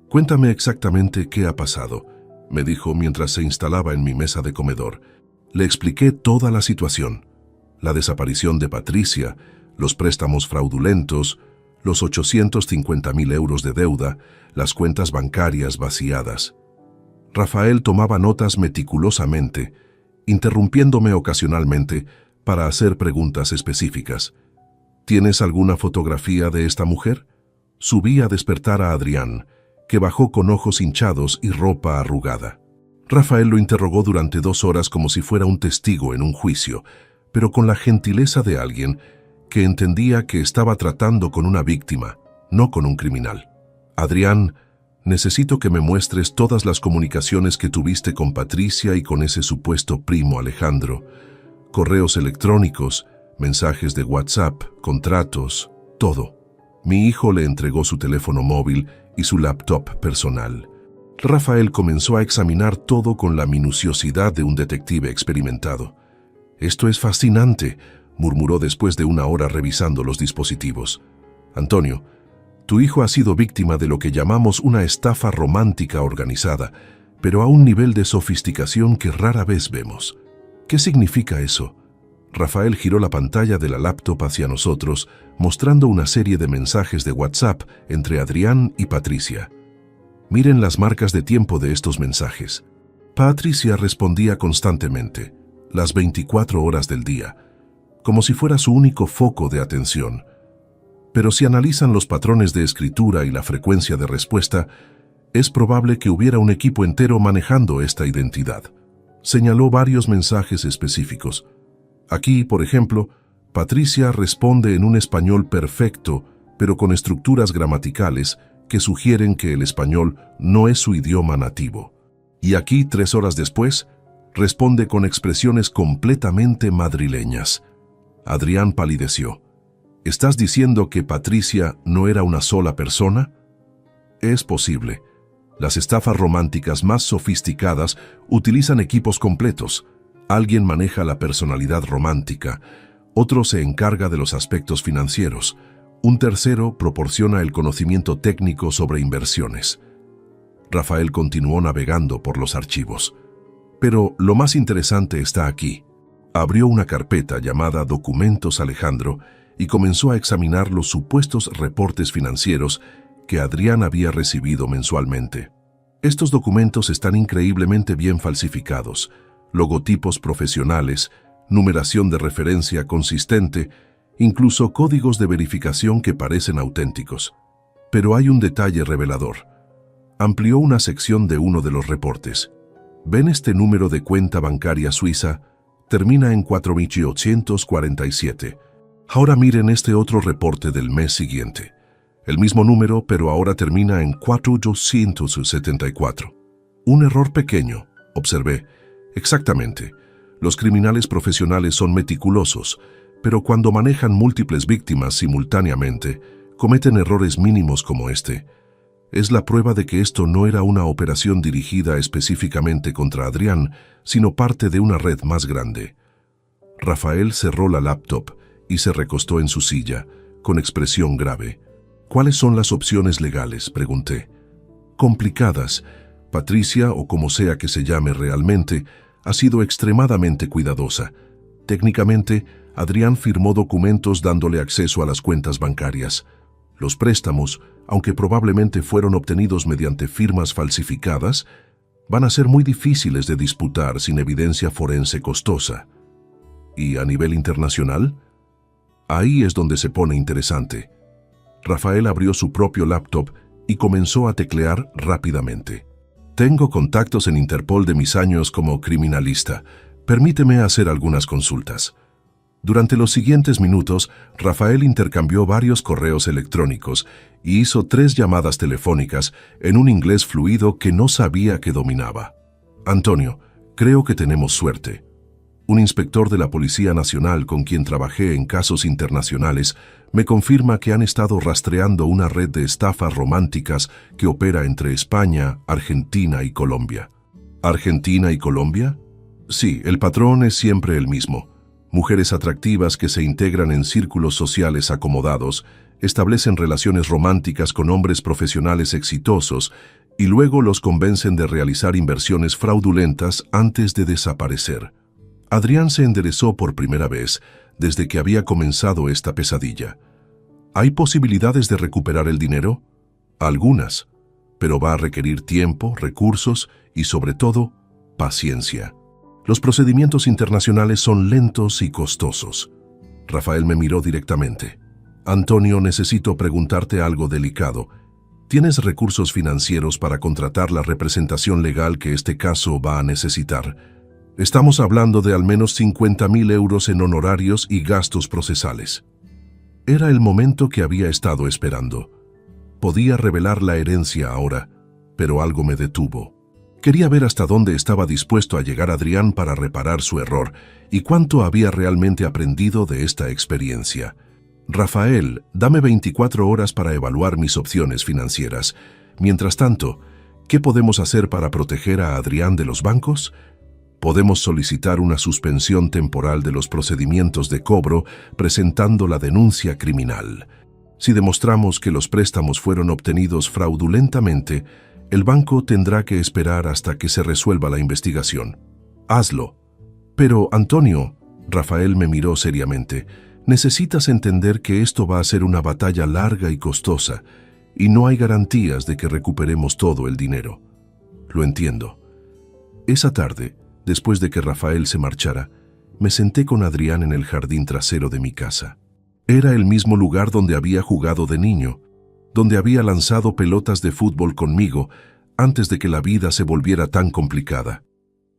«Cuéntame exactamente qué ha pasado», me dijo mientras se instalaba en mi mesa de comedor. Le expliqué toda la situación: la desaparición de Patricia, los préstamos fraudulentos, los 850.000 euros de deuda, las cuentas bancarias vaciadas. Rafael tomaba notas meticulosamente, interrumpiéndome ocasionalmente para hacer preguntas específicas. ¿Tienes alguna fotografía de esta mujer? Subí a despertar a Adrián, que bajó con ojos hinchados y ropa arrugada. Rafael lo interrogó durante 2 horas como si fuera un testigo en un juicio, pero con la gentileza de alguien que entendía que estaba tratando con una víctima, no con un criminal. Adrián, necesito que me muestres todas las comunicaciones que tuviste con Patricia y con ese supuesto primo Alejandro. Correos electrónicos, mensajes de WhatsApp, contratos, todo. Mi hijo le entregó su teléfono móvil y su laptop personal. Rafael comenzó a examinar todo con la minuciosidad de un detective experimentado. «Esto es fascinante», murmuró después de 1 hora revisando los dispositivos. «Antonio, tu hijo ha sido víctima de lo que llamamos una estafa romántica organizada, pero a un nivel de sofisticación que rara vez vemos. ¿Qué significa eso?» Rafael giró la pantalla de la laptop hacia nosotros, mostrando una serie de mensajes de WhatsApp entre Adrián y Patricia. Miren las marcas de tiempo de estos mensajes. Patricia respondía constantemente, las 24 horas del día, como si fuera su único foco de atención. Pero si analizan los patrones de escritura y la frecuencia de respuesta, es probable que hubiera un equipo entero manejando esta identidad. Señaló varios mensajes específicos. Aquí, por ejemplo, Patricia responde en un español perfecto, pero con estructuras gramaticales que sugieren que el español no es su idioma nativo. Y aquí, 3 horas después, responde con expresiones completamente madrileñas. Adrián palideció. ¿Estás diciendo que Patricia no era una sola persona? Es posible. Las estafas románticas más sofisticadas utilizan equipos completos. Alguien maneja la personalidad romántica, otro se encarga de los aspectos financieros, un tercero proporciona el conocimiento técnico sobre inversiones. Rafael continuó navegando por los archivos. Pero lo más interesante está aquí. Abrió una carpeta llamada Documentos Alejandro y comenzó a examinar los supuestos reportes financieros que Adrián había recibido mensualmente. Estos documentos están increíblemente bien falsificados. Logotipos profesionales, numeración de referencia consistente, incluso códigos de verificación que parecen auténticos. Pero hay un detalle revelador. Amplió una sección de uno de los reportes. ¿Ven este número de cuenta bancaria suiza? Termina en 4847. Ahora miren este otro reporte del mes siguiente. El mismo número, pero ahora termina en 4874. Un error pequeño, observé. Exactamente. Los criminales profesionales son meticulosos, pero cuando manejan múltiples víctimas simultáneamente, cometen errores mínimos como este. Es la prueba de que esto no era una operación dirigida específicamente contra Adrián, sino parte de una red más grande. Rafael cerró la laptop y se recostó en su silla, con expresión grave. «¿Cuáles son las opciones legales?», pregunté. «Complicadas. Patricia, o como sea que se llame realmente, ha sido extremadamente cuidadosa. Técnicamente, Adrián firmó documentos dándole acceso a las cuentas bancarias. Los préstamos, aunque probablemente fueron obtenidos mediante firmas falsificadas, van a ser muy difíciles de disputar sin evidencia forense costosa. ¿Y a nivel internacional? Ahí es donde se pone interesante. Rafael abrió su propio laptop y comenzó a teclear rápidamente. Tengo contactos en Interpol de mis años como criminalista. Permíteme hacer algunas consultas. Durante los siguientes minutos, Rafael intercambió varios correos electrónicos y hizo 3 llamadas telefónicas en un inglés fluido que no sabía que dominaba. Antonio, creo que tenemos suerte. Un inspector de la Policía Nacional con quien trabajé en casos internacionales me confirma que han estado rastreando una red de estafas románticas que opera entre España, Argentina y Colombia. ¿Argentina y Colombia? Sí, el patrón es siempre el mismo. Mujeres atractivas que se integran en círculos sociales acomodados, establecen relaciones románticas con hombres profesionales exitosos y luego los convencen de realizar inversiones fraudulentas antes de desaparecer. Adrián se enderezó por primera vez desde que había comenzado esta pesadilla. ¿Hay posibilidades de recuperar el dinero? Algunas, pero va a requerir tiempo, recursos y, sobre todo, paciencia. Los procedimientos internacionales son lentos y costosos. Rafael me miró directamente. Antonio, necesito preguntarte algo delicado. ¿Tienes recursos financieros para contratar la representación legal que este caso va a necesitar? Estamos hablando de al menos 50.000 euros en honorarios y gastos procesales. Era el momento que había estado esperando. Podía revelar la herencia ahora, pero algo me detuvo. Quería ver hasta dónde estaba dispuesto a llegar Adrián para reparar su error y cuánto había realmente aprendido de esta experiencia. Rafael, dame 24 horas para evaluar mis opciones financieras. Mientras tanto, ¿qué podemos hacer para proteger a Adrián de los bancos? Podemos solicitar una suspensión temporal de los procedimientos de cobro presentando la denuncia criminal. Si demostramos que los préstamos fueron obtenidos fraudulentamente, el banco tendrá que esperar hasta que se resuelva la investigación. Hazlo. Pero, Antonio, Rafael me miró seriamente, necesitas entender que esto va a ser una batalla larga y costosa, y no hay garantías de que recuperemos todo el dinero. Lo entiendo. Esa tarde, después de que Rafael se marchara, me senté con Adrián en el jardín trasero de mi casa. Era el mismo lugar donde había jugado de niño, donde había lanzado pelotas de fútbol conmigo antes de que la vida se volviera tan complicada.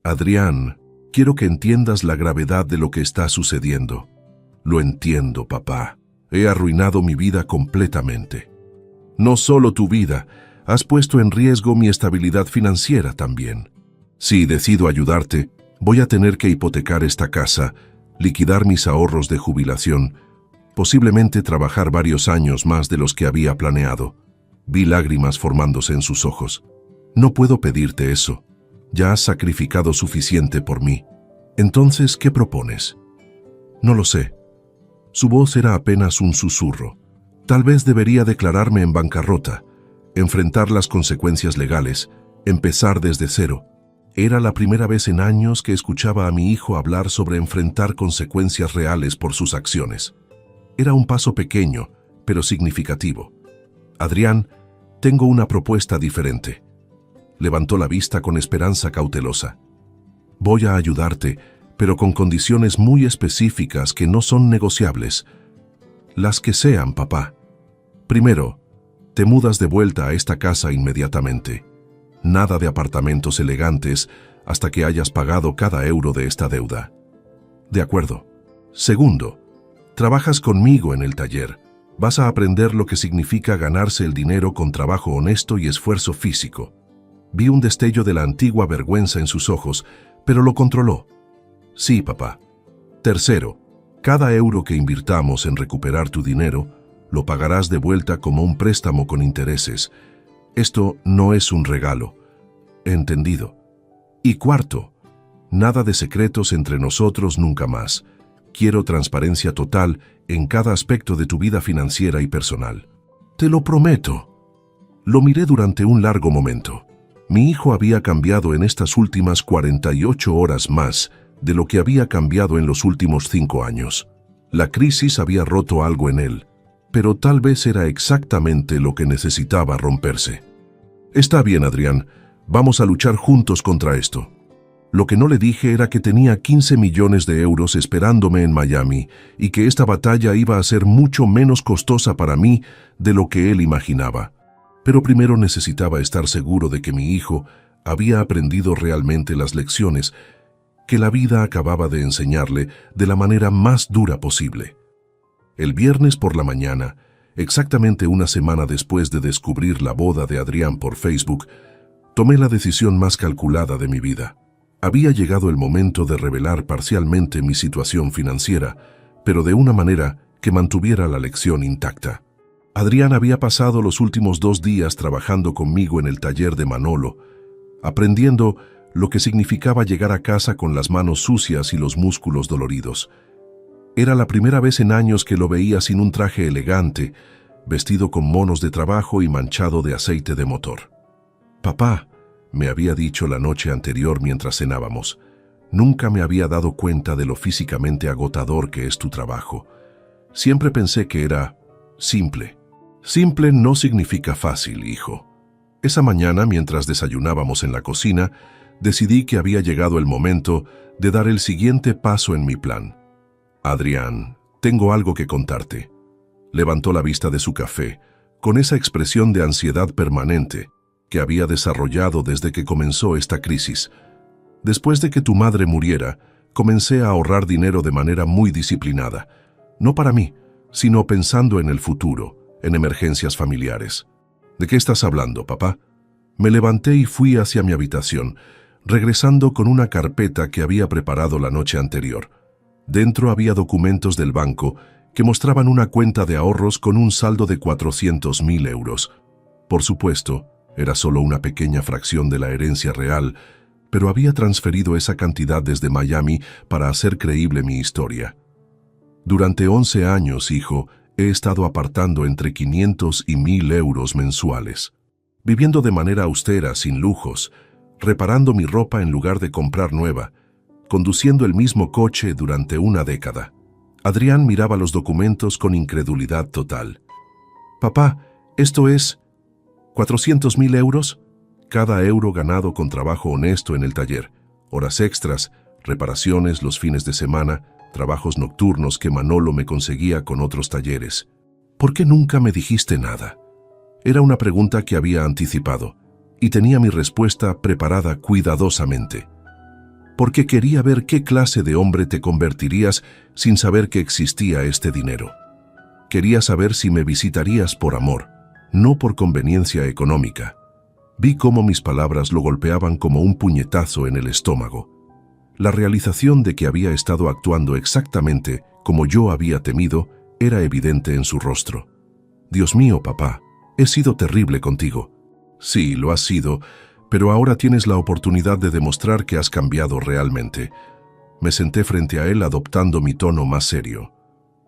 Adrián, quiero que entiendas la gravedad de lo que está sucediendo. Lo entiendo, papá. He arruinado mi vida completamente. No solo tu vida, has puesto en riesgo mi estabilidad financiera también. Si decido ayudarte, voy a tener que hipotecar esta casa, liquidar mis ahorros de jubilación, posiblemente trabajar varios años más de los que había planeado. Vi lágrimas formándose en sus ojos. No puedo pedirte eso. Ya has sacrificado suficiente por mí. Entonces, ¿qué propones? No lo sé. Su voz era apenas un susurro. Tal vez debería declararme en bancarrota, enfrentar las consecuencias legales, empezar desde cero. Era la primera vez en años que escuchaba a mi hijo hablar sobre enfrentar consecuencias reales por sus acciones. Era un paso pequeño, pero significativo. Adrián, tengo una propuesta diferente. Levantó la vista con esperanza cautelosa. Voy a ayudarte, pero con condiciones muy específicas que no son negociables. Las que sean, papá. Primero, te mudas de vuelta a esta casa inmediatamente. Nada de apartamentos elegantes hasta que hayas pagado cada euro de esta deuda. De acuerdo. Segundo, trabajas conmigo en el taller. Vas a aprender lo que significa ganarse el dinero con trabajo honesto y esfuerzo físico. Vi un destello de la antigua vergüenza en sus ojos, pero lo controló. Sí, papá. Tercero, cada euro que invirtamos en recuperar tu dinero, lo pagarás de vuelta como un préstamo con intereses. Esto no es un regalo. Entendido. Y cuarto, nada de secretos entre nosotros nunca más. Quiero transparencia total en cada aspecto de tu vida financiera y personal. Te lo prometo. Lo miré durante un largo momento. Mi hijo había cambiado en estas últimas 48 horas más de lo que había cambiado en los últimos 5 años. La crisis había roto algo en él, pero tal vez era exactamente lo que necesitaba romperse. Está bien, Adrián, vamos a luchar juntos contra esto. Lo que no le dije era que tenía 15 millones de euros esperándome en Miami y que esta batalla iba a ser mucho menos costosa para mí de lo que él imaginaba. Pero primero necesitaba estar seguro de que mi hijo había aprendido realmente las lecciones que la vida acababa de enseñarle de la manera más dura posible. El viernes por la mañana, exactamente una semana después de descubrir la boda de Adrián por Facebook, tomé la decisión más calculada de mi vida. Había llegado el momento de revelar parcialmente mi situación financiera, pero de una manera que mantuviera la lección intacta. Adrián había pasado los últimos 2 días trabajando conmigo en el taller de Manolo, aprendiendo lo que significaba llegar a casa con las manos sucias y los músculos doloridos. Era la primera vez en años que lo veía sin un traje elegante, vestido con monos de trabajo y manchado de aceite de motor. «Papá», me había dicho la noche anterior mientras cenábamos, «nunca me había dado cuenta de lo físicamente agotador que es tu trabajo. Siempre pensé que era simple». Simple no significa fácil, hijo. Esa mañana, mientras desayunábamos en la cocina, decidí que había llegado el momento de dar el siguiente paso en mi plan. «Adrián, tengo algo que contarte». Levantó la vista de su café, con esa expresión de ansiedad permanente que había desarrollado desde que comenzó esta crisis. «Después de que tu madre muriera, comencé a ahorrar dinero de manera muy disciplinada. No para mí, sino pensando en el futuro, en emergencias familiares». «¿De qué estás hablando, papá?» Me levanté y fui hacia mi habitación, regresando con una carpeta que había preparado la noche anterior. Dentro había documentos del banco que mostraban una cuenta de ahorros con un saldo de 400.000 euros. Por supuesto, era solo una pequeña fracción de la herencia real, pero había transferido esa cantidad desde Miami para hacer creíble mi historia. «Durante 11 años, hijo, he estado apartando entre 500 y 1.000 euros mensuales, viviendo de manera austera, sin lujos, reparando mi ropa en lugar de comprar nueva, conduciendo el mismo coche durante una década». Adrián miraba los documentos con incredulidad total. «Papá, ¿esto es 400.000 euros? Cada euro ganado con trabajo honesto en el taller, horas extras, reparaciones los fines de semana, trabajos nocturnos que Manolo me conseguía con otros talleres. ¿Por qué nunca me dijiste nada?». Era una pregunta que había anticipado, y tenía mi respuesta preparada cuidadosamente. «Porque quería ver qué clase de hombre te convertirías sin saber que existía este dinero. Quería saber si me visitarías por amor, no por conveniencia económica». Vi cómo mis palabras lo golpeaban como un puñetazo en el estómago. La realización de que había estado actuando exactamente como yo había temido era evidente en su rostro. «Dios mío, papá, he sido terrible contigo». «Sí, lo has sido, pero ahora tienes la oportunidad de demostrar que has cambiado realmente». Me senté frente a él adoptando mi tono más serio.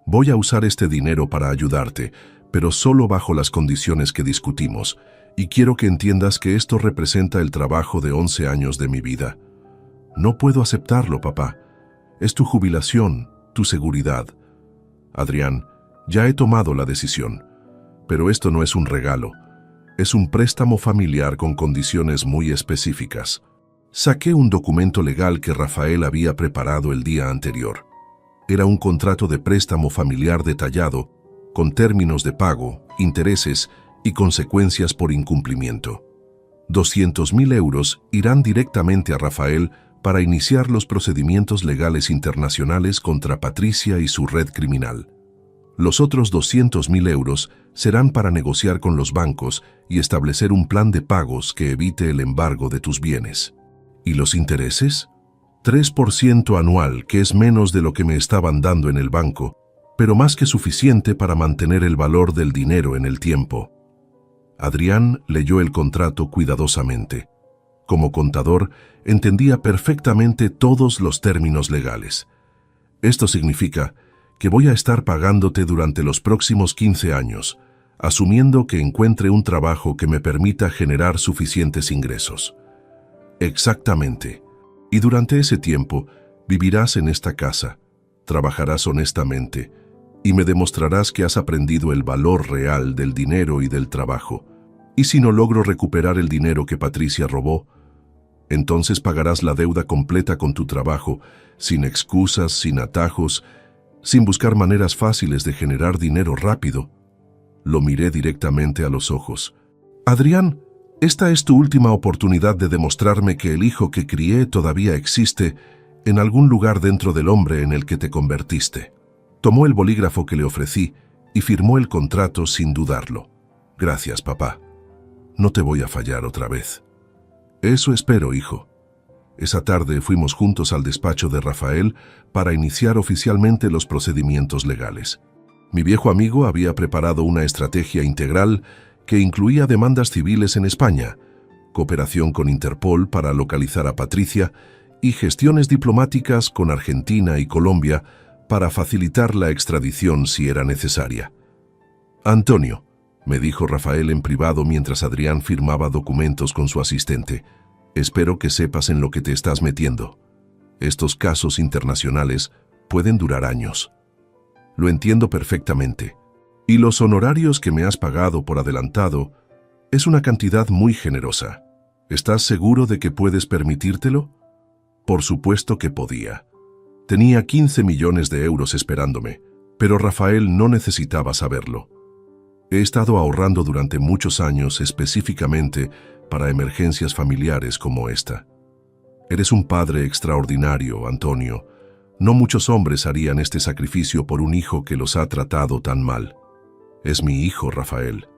«Voy a usar este dinero para ayudarte, pero solo bajo las condiciones que discutimos, y quiero que entiendas que esto representa el trabajo de 11 años de mi vida». «No puedo aceptarlo, papá. Es tu jubilación, tu seguridad». «Adrián, ya he tomado la decisión, pero esto no es un regalo. Es un préstamo familiar con condiciones muy específicas». Saqué un documento legal que Rafael había preparado el día anterior. Era un contrato de préstamo familiar detallado, con términos de pago, intereses y consecuencias por incumplimiento. 200.000 euros irán directamente a Rafael para iniciar los procedimientos legales internacionales contra Patricia y su red criminal. Los otros 200.000 euros serán para negociar con los bancos y establecer un plan de pagos que evite el embargo de tus bienes. ¿Y los intereses? 3% anual, que es menos de lo que me estaban dando en el banco, pero más que suficiente para mantener el valor del dinero en el tiempo. Adrián leyó el contrato cuidadosamente. Como contador, entendía perfectamente todos los términos legales. «Esto significa que voy a estar pagándote durante los próximos 15 años, asumiendo que encuentre un trabajo que me permita generar suficientes ingresos». «Exactamente. Y durante ese tiempo vivirás en esta casa, trabajarás honestamente, y me demostrarás que has aprendido el valor real del dinero y del trabajo. Y si no logro recuperar el dinero que Patricia robó, entonces pagarás la deuda completa con tu trabajo, sin excusas, sin atajos, sin buscar maneras fáciles de generar dinero rápido. Lo miré directamente a los ojos. Adrián, esta es tu última oportunidad de demostrarme que el hijo que crié todavía existe en algún lugar dentro del hombre en el que te convertiste. Tomó el bolígrafo que le ofrecí y firmó el contrato sin dudarlo. Gracias, papá. No te voy a fallar otra vez. Eso espero, hijo. Esa tarde fuimos juntos al despacho de Rafael para iniciar oficialmente los procedimientos legales. Mi viejo amigo había preparado una estrategia integral que incluía demandas civiles en España, cooperación con Interpol para localizar a Patricia y gestiones diplomáticas con Argentina y Colombia para facilitar la extradición si era necesaria. Antonio, me dijo Rafael en privado mientras Adrián firmaba documentos con su asistente, espero que sepas en lo que te estás metiendo. Estos casos internacionales pueden durar años. Lo entiendo perfectamente. Y los honorarios que me has pagado por adelantado es una cantidad muy generosa. ¿Estás seguro de que puedes permitírtelo? Por supuesto que podía. Tenía 15 millones de euros esperándome, pero Rafael no necesitaba saberlo. He estado ahorrando durante muchos años específicamente para emergencias familiares como esta. Eres un padre extraordinario, Antonio. No muchos hombres harían este sacrificio por un hijo que los ha tratado tan mal. Es mi hijo, Rafael.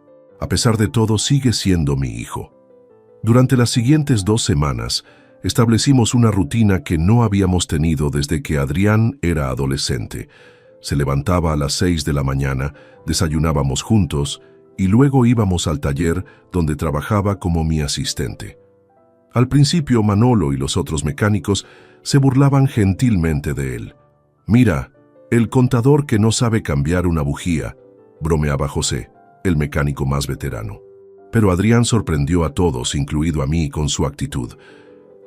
A pesar de todo, sigue siendo mi hijo. Durante las siguientes 2 semanas, establecimos una rutina que no habíamos tenido desde que Adrián era adolescente. Se levantaba a las 6 de la mañana, desayunábamos juntos y luego íbamos al taller donde trabajaba como mi asistente. Al principio, Manolo y los otros mecánicos se burlaban gentilmente de él. «Mira, el contador que no sabe cambiar una bujía», bromeaba José, el mecánico más veterano. Pero Adrián sorprendió a todos, incluido a mí, con su actitud.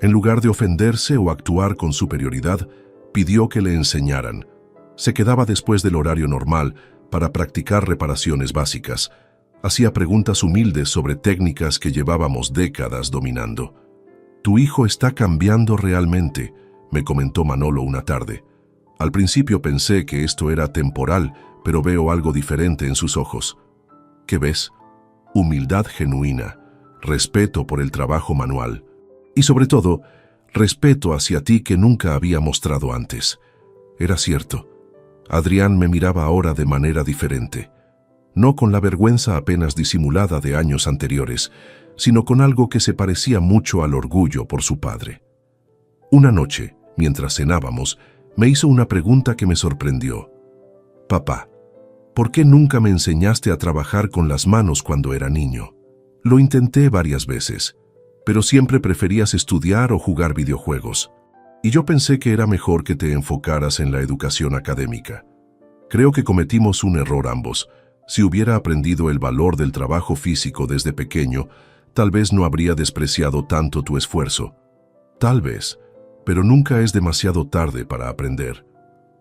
En lugar de ofenderse o actuar con superioridad, pidió que le enseñaran. Se quedaba después del horario normal para practicar reparaciones básicas. Hacía preguntas humildes sobre técnicas que llevábamos décadas dominando. «Tu hijo está cambiando realmente», me comentó Manolo una tarde. Al principio pensé que esto era temporal, pero veo algo diferente en sus ojos. ¿Qué ves? Humildad genuina, respeto por el trabajo manual y, sobre todo, respeto hacia ti que nunca había mostrado antes. Era cierto. Adrián me miraba ahora de manera diferente. No con la vergüenza apenas disimulada de años anteriores, sino con algo que se parecía mucho al orgullo por su padre. Una noche, mientras cenábamos, me hizo una pregunta que me sorprendió. «Papá, ¿por qué nunca me enseñaste a trabajar con las manos cuando era niño? Lo intenté varias veces, pero siempre preferías estudiar o jugar videojuegos. Y yo pensé que era mejor que te enfocaras en la educación académica. Creo que cometimos un error ambos. Si hubiera aprendido el valor del trabajo físico desde pequeño, tal vez no habría despreciado tanto tu esfuerzo. Tal vez, pero nunca es demasiado tarde para aprender.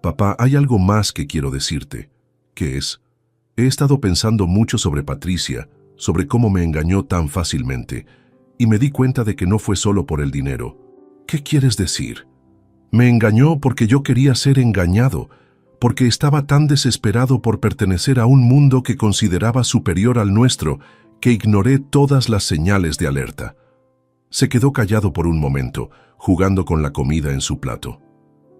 Papá, hay algo más que quiero decirte. ¿Qué es? He estado pensando mucho sobre Patricia, sobre cómo me engañó tan fácilmente, y me di cuenta de que no fue solo por el dinero. ¿Qué quieres decir? Me engañó porque yo quería ser engañado, porque estaba tan desesperado por pertenecer a un mundo que consideraba superior al nuestro, que ignoré todas las señales de alerta. Se quedó callado por un momento, jugando con la comida en su plato.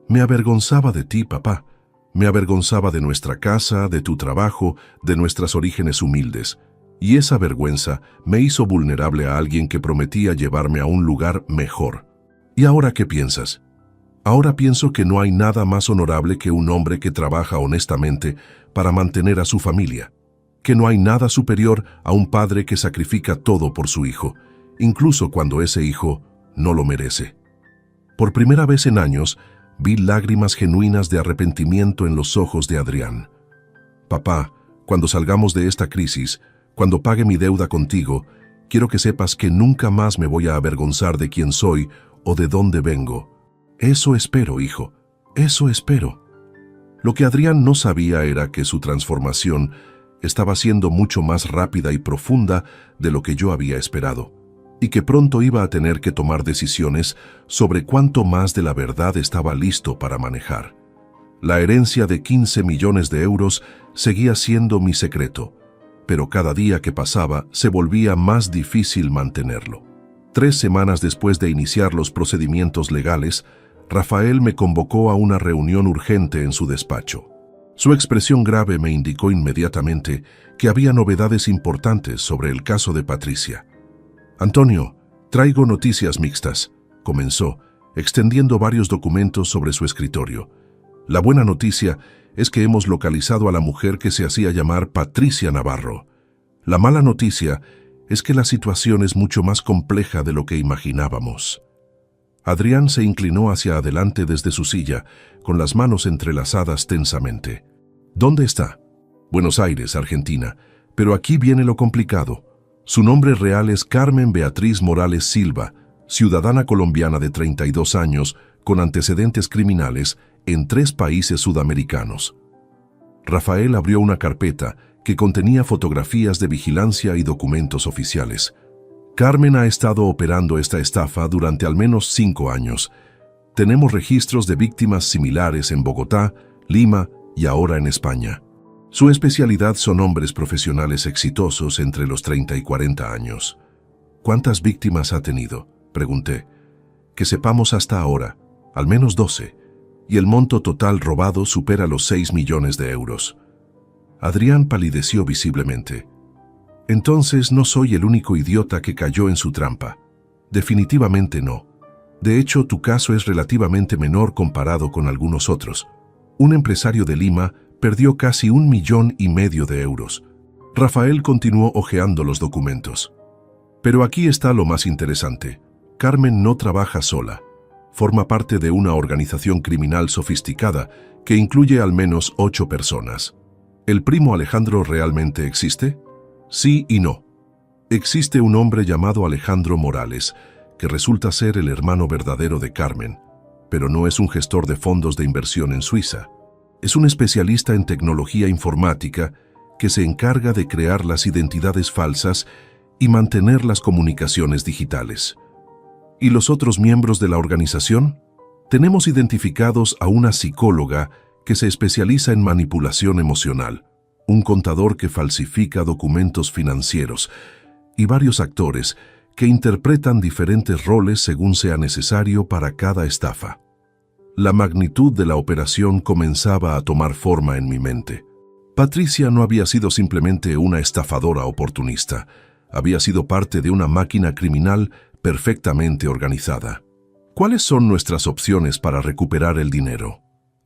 Me avergonzaba de ti, papá. Me avergonzaba de nuestra casa, de tu trabajo, de nuestros orígenes humildes. Y esa vergüenza me hizo vulnerable a alguien que prometía llevarme a un lugar mejor. ¿Y ahora qué piensas? Ahora pienso que no hay nada más honorable que un hombre que trabaja honestamente para mantener a su familia. Que no hay nada superior a un padre que sacrifica todo por su hijo, incluso cuando ese hijo no lo merece. Por primera vez en años, vi lágrimas genuinas de arrepentimiento en los ojos de Adrián. Papá, cuando salgamos de esta crisis, cuando pague mi deuda contigo, quiero que sepas que nunca más me voy a avergonzar de quién soy o de dónde vengo. Eso espero, hijo, eso espero. Lo que Adrián no sabía era que su transformación estaba siendo mucho más rápida y profunda de lo que yo había esperado, y que pronto iba a tener que tomar decisiones sobre cuánto más de la verdad estaba listo para manejar. La herencia de 15 millones de euros seguía siendo mi secreto, pero cada día que pasaba se volvía más difícil mantenerlo. 3 semanas después de iniciar los procedimientos legales, Rafael me convocó a una reunión urgente en su despacho. Su expresión grave me indicó inmediatamente que había novedades importantes sobre el caso de Patricia. «Antonio, traigo noticias mixtas», comenzó, extendiendo varios documentos sobre su escritorio. «La buena noticia es que hemos localizado a la mujer que se hacía llamar Patricia Navarro. La mala noticia es que la situación es mucho más compleja de lo que imaginábamos». Adrián se inclinó hacia adelante desde su silla, con las manos entrelazadas tensamente. «¿Dónde está?» «Buenos Aires, Argentina. Pero aquí viene lo complicado. Su nombre real es Carmen Beatriz Morales Silva, ciudadana colombiana de 32 años, con antecedentes criminales en 3 países sudamericanos». Rafael abrió una carpeta que contenía fotografías de vigilancia y documentos oficiales. «Carmen ha estado operando esta estafa durante al menos 5 años. Tenemos registros de víctimas similares en Bogotá, Lima y ahora en España. Su especialidad son hombres profesionales exitosos entre los 30 y 40 años». «¿Cuántas víctimas ha tenido?», pregunté. «Que sepamos hasta ahora, al menos 12, y el monto total robado supera los 6 millones de euros». Adrián palideció visiblemente. «Entonces no soy el único idiota que cayó en su trampa». «Definitivamente no. De hecho, tu caso es relativamente menor comparado con algunos otros. Un empresario de Lima perdió casi 1,5 millones de euros». Rafael continuó hojeando los documentos. «Pero aquí está lo más interesante. Carmen no trabaja sola. Forma parte de una organización criminal sofisticada que incluye al menos 8 personas. ¿El primo Alejandro realmente existe? Sí y no. Existe un hombre llamado Alejandro Morales, que resulta ser el hermano verdadero de Carmen, pero no es un gestor de fondos de inversión en Suiza. Es un especialista en tecnología informática que se encarga de crear las identidades falsas y mantener las comunicaciones digitales. ¿Y los otros miembros de la organización? Tenemos identificados a una psicóloga que se especializa en manipulación emocional, un contador que falsifica documentos financieros y varios actores que interpretan diferentes roles según sea necesario para cada estafa. La magnitud de la operación comenzaba a tomar forma en mi mente. Patricia no había sido simplemente una estafadora oportunista, había sido parte de una máquina criminal perfectamente organizada. ¿Cuáles son nuestras opciones para recuperar el dinero?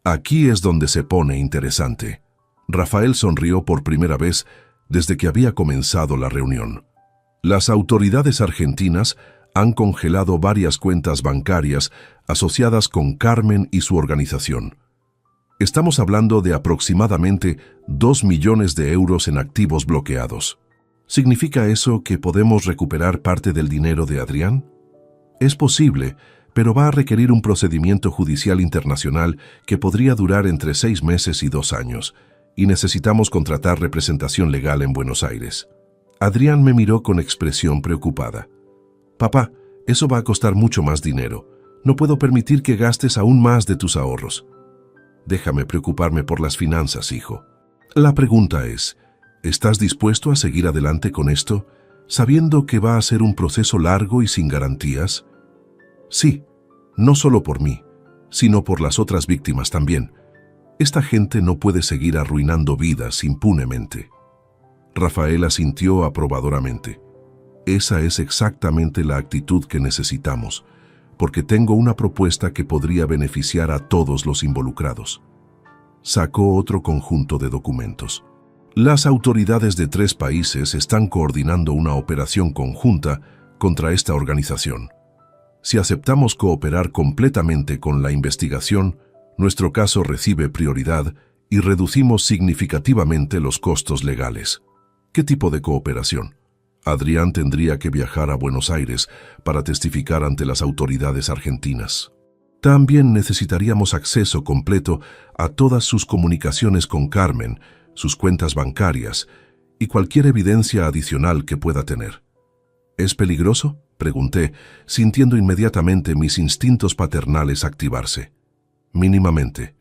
Aquí es donde se pone interesante. Rafael sonrió por primera vez desde que había comenzado la reunión. Las autoridades argentinas han congelado varias cuentas bancarias asociadas con Carmen y su organización. Estamos hablando de aproximadamente 2 millones de euros en activos bloqueados. ¿Significa eso que podemos recuperar parte del dinero de Adrián? Es posible, pero va a requerir un procedimiento judicial internacional que podría durar entre 6 meses y 2 años, y necesitamos contratar representación legal en Buenos Aires. Adrián me miró con expresión preocupada. «Papá, eso va a costar mucho más dinero. No puedo permitir que gastes aún más de tus ahorros». «Déjame preocuparme por las finanzas, hijo. La pregunta es, ¿estás dispuesto a seguir adelante con esto, sabiendo que va a ser un proceso largo y sin garantías?» «Sí, no solo por mí, sino por las otras víctimas también. Esta gente no puede seguir arruinando vidas impunemente». Rafael asintió aprobadoramente. «Esa es exactamente la actitud que necesitamos, porque tengo una propuesta que podría beneficiar a todos los involucrados». Sacó otro conjunto de documentos. «Las autoridades de 3 países están coordinando una operación conjunta contra esta organización. Si aceptamos cooperar completamente con la investigación, nuestro caso recibe prioridad y reducimos significativamente los costos legales». «¿Qué tipo de cooperación?». «Adrián tendría que viajar a Buenos Aires para testificar ante las autoridades argentinas». También necesitaríamos acceso completo a todas sus comunicaciones con Carmen, sus cuentas bancarias y cualquier evidencia adicional que pueda tener. ¿Es peligroso?, pregunté, sintiendo inmediatamente mis instintos paternales activarse. Mínimamente.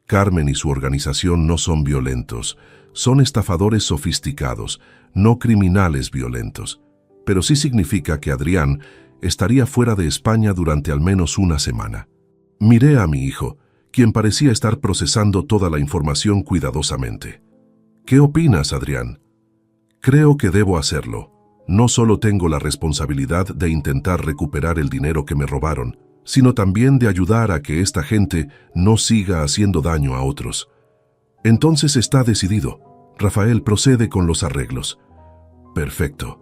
Carmen y su organización no son violentos, son estafadores sofisticados, no criminales violentos. Pero sí significa que Adrián estaría fuera de España durante al menos una semana. Miré a mi hijo, quien parecía estar procesando toda la información cuidadosamente. ¿Qué opinas, Adrián? Creo que debo hacerlo. No solo tengo la responsabilidad de intentar recuperar el dinero que me robaron, sino también de ayudar a que esta gente no siga haciendo daño a otros. Entonces está decidido. Rafael procede con los arreglos. Perfecto.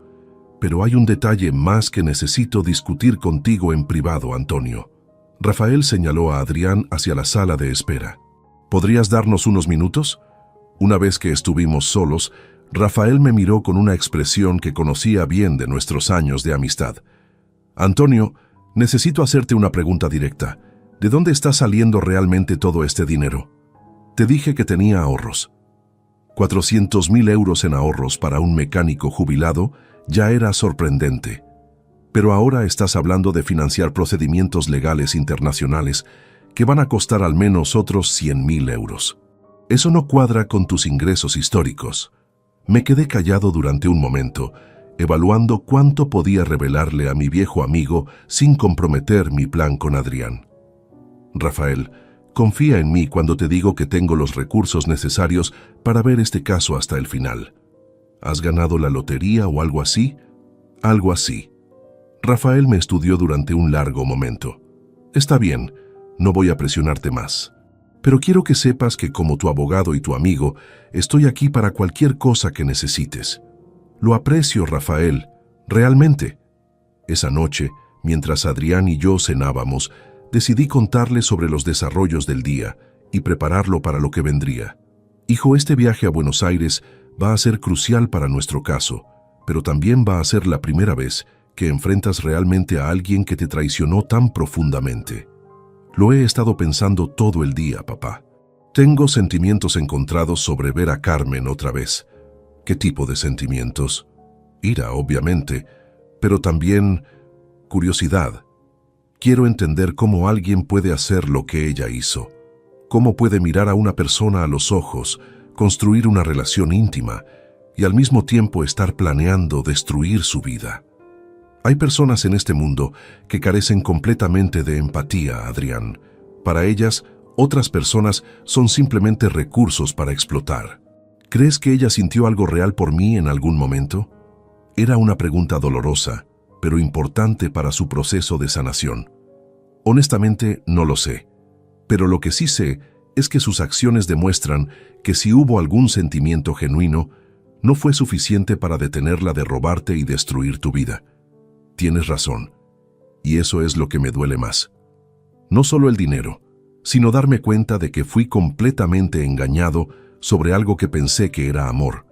Pero hay un detalle más que necesito discutir contigo en privado, Antonio. Rafael señaló a Adrián hacia la sala de espera. ¿Podrías darnos unos minutos? Una vez que estuvimos solos, Rafael me miró con una expresión que conocía bien de nuestros años de amistad. Antonio, necesito hacerte una pregunta directa. ¿De dónde está saliendo realmente todo este dinero? Te dije que tenía ahorros. 400.000 euros en ahorros para un mecánico jubilado ya era sorprendente. Pero ahora estás hablando de financiar procedimientos legales internacionales que van a costar al menos otros 100.000 euros. Eso no cuadra con tus ingresos históricos. Me quedé callado durante un momento, evaluando cuánto podía revelarle a mi viejo amigo sin comprometer mi plan con Adrián. Rafael, confía en mí cuando te digo que tengo los recursos necesarios para ver este caso hasta el final. ¿Has ganado la lotería o algo así? Algo así. Rafael me estudió durante un largo momento. Está bien, no voy a presionarte más. Pero quiero que sepas que como tu abogado y tu amigo, estoy aquí para cualquier cosa que necesites. Lo aprecio, Rafael, realmente. Esa noche, mientras Adrián y yo cenábamos, decidí contarle sobre los desarrollos del día y prepararlo para lo que vendría. Hijo, este viaje a Buenos Aires va a ser crucial para nuestro caso, pero también va a ser la primera vez que enfrentas realmente a alguien que te traicionó tan profundamente. Lo he estado pensando todo el día, papá. Tengo sentimientos encontrados sobre ver a Carmen otra vez. ¿Qué tipo de sentimientos? Ira, obviamente, pero también curiosidad. Quiero entender cómo alguien puede hacer lo que ella hizo. Cómo puede mirar a una persona a los ojos, construir una relación íntima y al mismo tiempo estar planeando destruir su vida. Hay personas en este mundo que carecen completamente de empatía, Adrián. Para ellas, otras personas son simplemente recursos para explotar. ¿Crees que ella sintió algo real por mí en algún momento? Era una pregunta dolorosa, pero importante para su proceso de sanación. Honestamente, no lo sé. Pero lo que sí sé es que sus acciones demuestran que si hubo algún sentimiento genuino, no fue suficiente para detenerla de robarte y destruir tu vida. Tienes razón, y eso es lo que me duele más. No solo el dinero, sino darme cuenta de que fui completamente engañado sobre algo que pensé que era amor.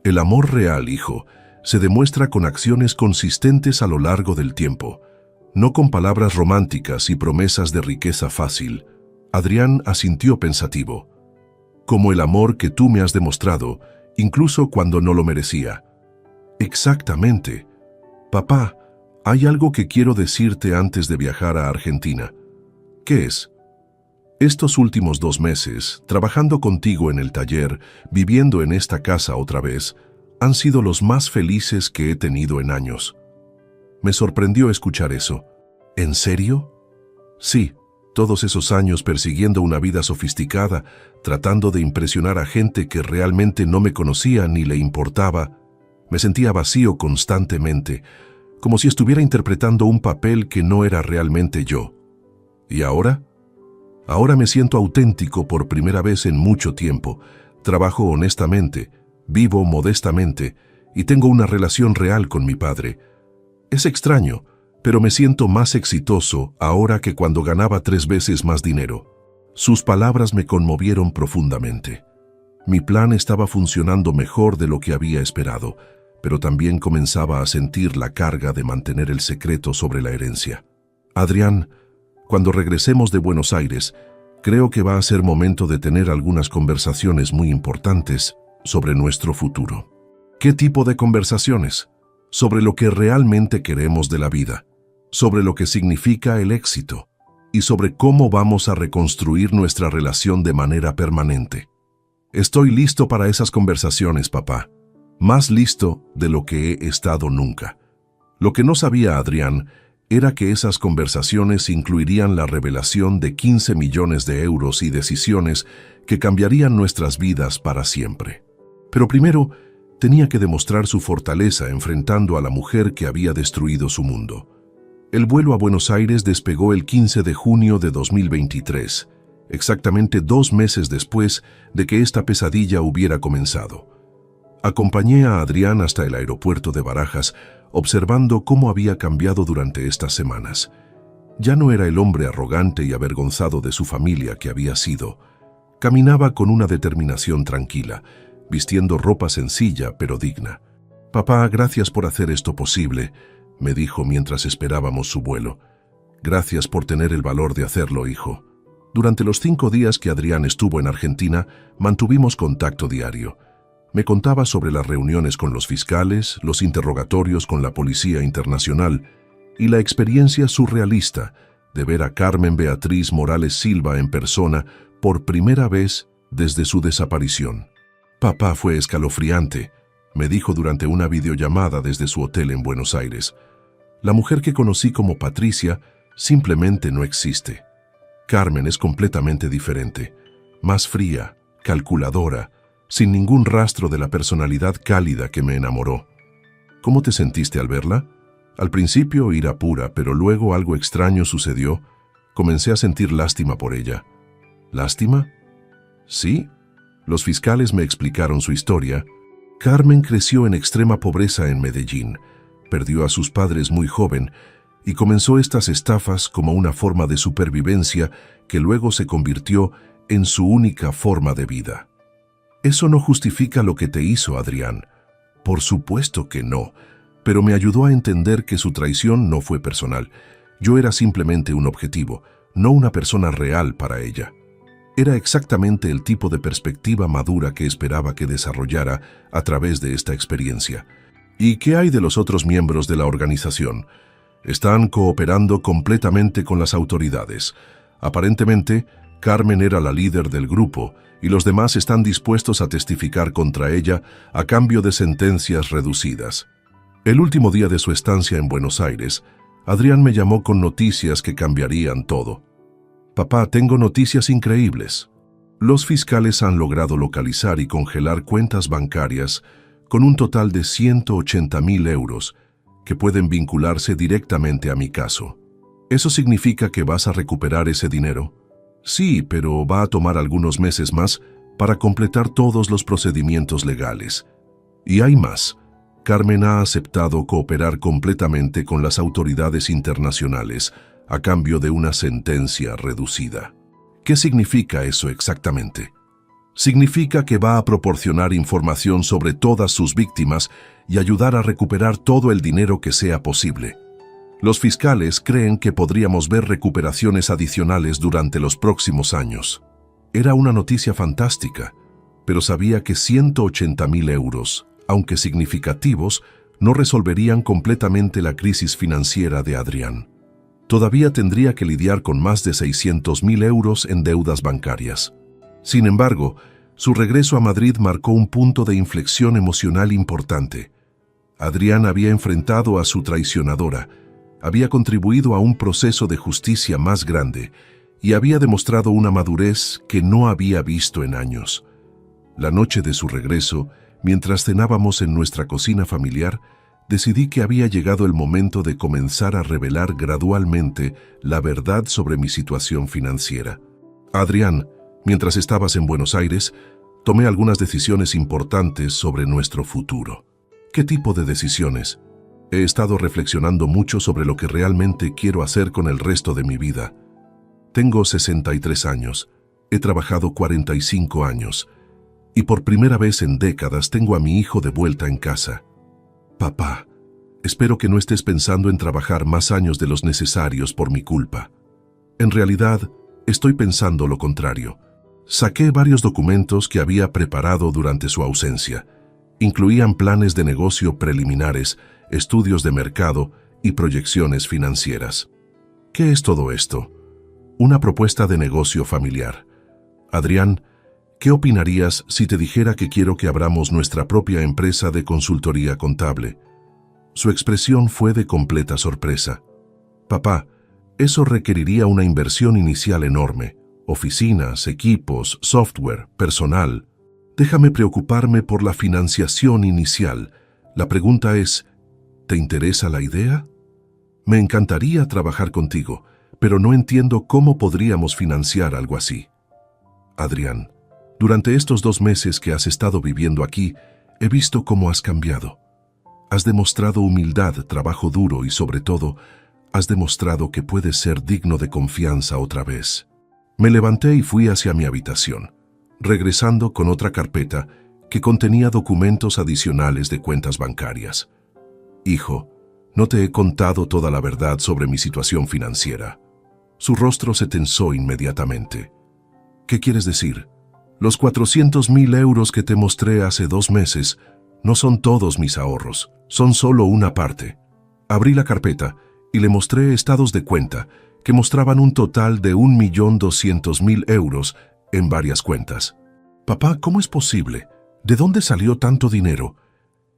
El amor real, hijo, se demuestra con acciones consistentes a lo largo del tiempo, no con palabras románticas y promesas de riqueza fácil. Adrián asintió pensativo. Como el amor que tú me has demostrado, incluso cuando no lo merecía. Exactamente. Papá, hay algo que quiero decirte antes de viajar a Argentina. ¿Qué es? Estos últimos 2 meses, trabajando contigo en el taller, viviendo en esta casa otra vez, han sido los más felices que he tenido en años. Me sorprendió escuchar eso. ¿En serio? Sí, todos esos años persiguiendo una vida sofisticada, tratando de impresionar a gente que realmente no me conocía ni le importaba. Me sentía vacío constantemente, como si estuviera interpretando un papel que no era realmente yo. ¿Y ahora? Ahora me siento auténtico por primera vez en mucho tiempo. Trabajo honestamente, vivo modestamente y tengo una relación real con mi padre. Es extraño, pero me siento más exitoso ahora que cuando ganaba 3 veces más dinero. Sus palabras me conmovieron profundamente. Mi plan estaba funcionando mejor de lo que había esperado, pero también comenzaba a sentir la carga de mantener el secreto sobre la herencia. Adrián, Cuando regresemos de Buenos Aires, creo que va a ser momento de tener algunas conversaciones muy importantes sobre nuestro futuro. ¿Qué tipo de conversaciones? Sobre lo que realmente queremos de la vida, sobre lo que significa el éxito y sobre cómo vamos a reconstruir nuestra relación de manera permanente. Estoy listo para esas conversaciones, papá. Más listo de lo que he estado nunca. Lo que no sabía Adrián era que esas conversaciones incluirían la revelación de 15 millones de euros y decisiones que cambiarían nuestras vidas para siempre. Pero primero, tenía que demostrar su fortaleza enfrentando a la mujer que había destruido su mundo. El vuelo a Buenos Aires despegó el 15 de junio de 2023, exactamente 2 meses después de que esta pesadilla hubiera comenzado. Acompañé a Adrián hasta el aeropuerto de Barajas, observando cómo había cambiado durante estas semanas. Ya no era el hombre arrogante y avergonzado de su familia que había sido. Caminaba con una determinación tranquila, vistiendo ropa sencilla pero digna. «Papá, gracias por hacer esto posible», me dijo mientras esperábamos su vuelo. «Gracias por tener el valor de hacerlo, hijo». Durante los 5 días que Adrián estuvo en Argentina, mantuvimos contacto diario. Me contaba sobre las reuniones con los fiscales, los interrogatorios con la Policía Internacional y la experiencia surrealista de ver a Carmen Beatriz Morales Silva en persona por primera vez desde su desaparición. «Papá, fue escalofriante», me dijo durante una videollamada desde su hotel en Buenos Aires. «La mujer que conocí como Patricia simplemente no existe. Carmen es completamente diferente, más fría, calculadora, sin ningún rastro de la personalidad cálida que me enamoró». «¿Cómo te sentiste al verla?» «Al principio ira pura, pero luego algo extraño sucedió. Comencé a sentir lástima por ella». «¿Lástima?» «Sí». Los fiscales me explicaron su historia. Carmen creció en extrema pobreza en Medellín, perdió a sus padres muy joven y comenzó estas estafas como una forma de supervivencia que luego se convirtió en su única forma de vida. «Eso no justifica lo que te hizo, Adrián». «Por supuesto que no, pero me ayudó a entender que su traición no fue personal. Yo era simplemente un objetivo, no una persona real para ella». Era exactamente el tipo de perspectiva madura que esperaba que desarrollara a través de esta experiencia. «¿Y qué hay de los otros miembros de la organización?» «Están cooperando completamente con las autoridades. Aparentemente, Carmen era la líder del grupo y los demás están dispuestos a testificar contra ella a cambio de sentencias reducidas». El último día de su estancia en Buenos Aires, Adrián me llamó con noticias que cambiarían todo. «Papá, tengo noticias increíbles. Los fiscales han logrado localizar y congelar cuentas bancarias con un total de 180.000 euros que pueden vincularse directamente a mi caso». «¿Eso significa que vas a recuperar ese dinero?» «Sí, pero va a tomar algunos meses más para completar todos los procedimientos legales. Y hay más. Carmen ha aceptado cooperar completamente con las autoridades internacionales a cambio de una sentencia reducida». «¿Qué significa eso exactamente?» «Significa que va a proporcionar información sobre todas sus víctimas y ayudar a recuperar todo el dinero que sea posible. Los fiscales creen que podríamos ver recuperaciones adicionales durante los próximos años». Era una noticia fantástica, pero sabía que 180.000 euros, aunque significativos, no resolverían completamente la crisis financiera de Adrián. Todavía tendría que lidiar con más de 600.000 euros en deudas bancarias. Sin embargo, su regreso a Madrid marcó un punto de inflexión emocional importante. Adrián había enfrentado a su traicionadora, había contribuido a un proceso de justicia más grande y había demostrado una madurez que no había visto en años. La noche de su regreso, mientras cenábamos en nuestra cocina familiar, decidí que había llegado el momento de comenzar a revelar gradualmente la verdad sobre mi situación financiera. «Adrián, mientras estabas en Buenos Aires, tomé algunas decisiones importantes sobre nuestro futuro». «¿Qué tipo de decisiones?» «He estado reflexionando mucho sobre lo que realmente quiero hacer con el resto de mi vida. Tengo 63 años, he trabajado 45 años, y por primera vez en décadas tengo a mi hijo de vuelta en casa. Papá, espero que no estés pensando en trabajar más años de los necesarios por mi culpa». En realidad, estoy pensando lo contrario. Saqué varios documentos que había preparado durante su ausencia. Incluían planes de negocio preliminares, estudios de mercado y proyecciones financieras. ¿Qué es todo esto? Una propuesta de negocio familiar. Adrián, ¿qué opinarías si te dijera que quiero que abramos nuestra propia empresa de consultoría contable? Su expresión fue de completa sorpresa. Papá, eso requeriría una inversión inicial enorme. Oficinas, equipos, software, personal. Déjame preocuparme por la financiación inicial. La pregunta es, ¿te interesa la idea? Me encantaría trabajar contigo, pero no entiendo cómo podríamos financiar algo así. Adrián, durante estos 2 meses que has estado viviendo aquí, he visto cómo has cambiado. Has demostrado humildad, trabajo duro y, sobre todo, has demostrado que puedes ser digno de confianza otra vez. Me levanté y fui hacia mi habitación, regresando con otra carpeta que contenía documentos adicionales de cuentas bancarias. Hijo, no te he contado toda la verdad sobre mi situación financiera. Su rostro se tensó inmediatamente. ¿Qué quieres decir? Los 400.000 euros que te mostré hace 2 meses no son todos mis ahorros, son solo una parte. Abrí la carpeta y le mostré estados de cuenta que mostraban un total de 1.200.000 euros en varias cuentas. Papá, ¿cómo es posible? ¿De dónde salió tanto dinero?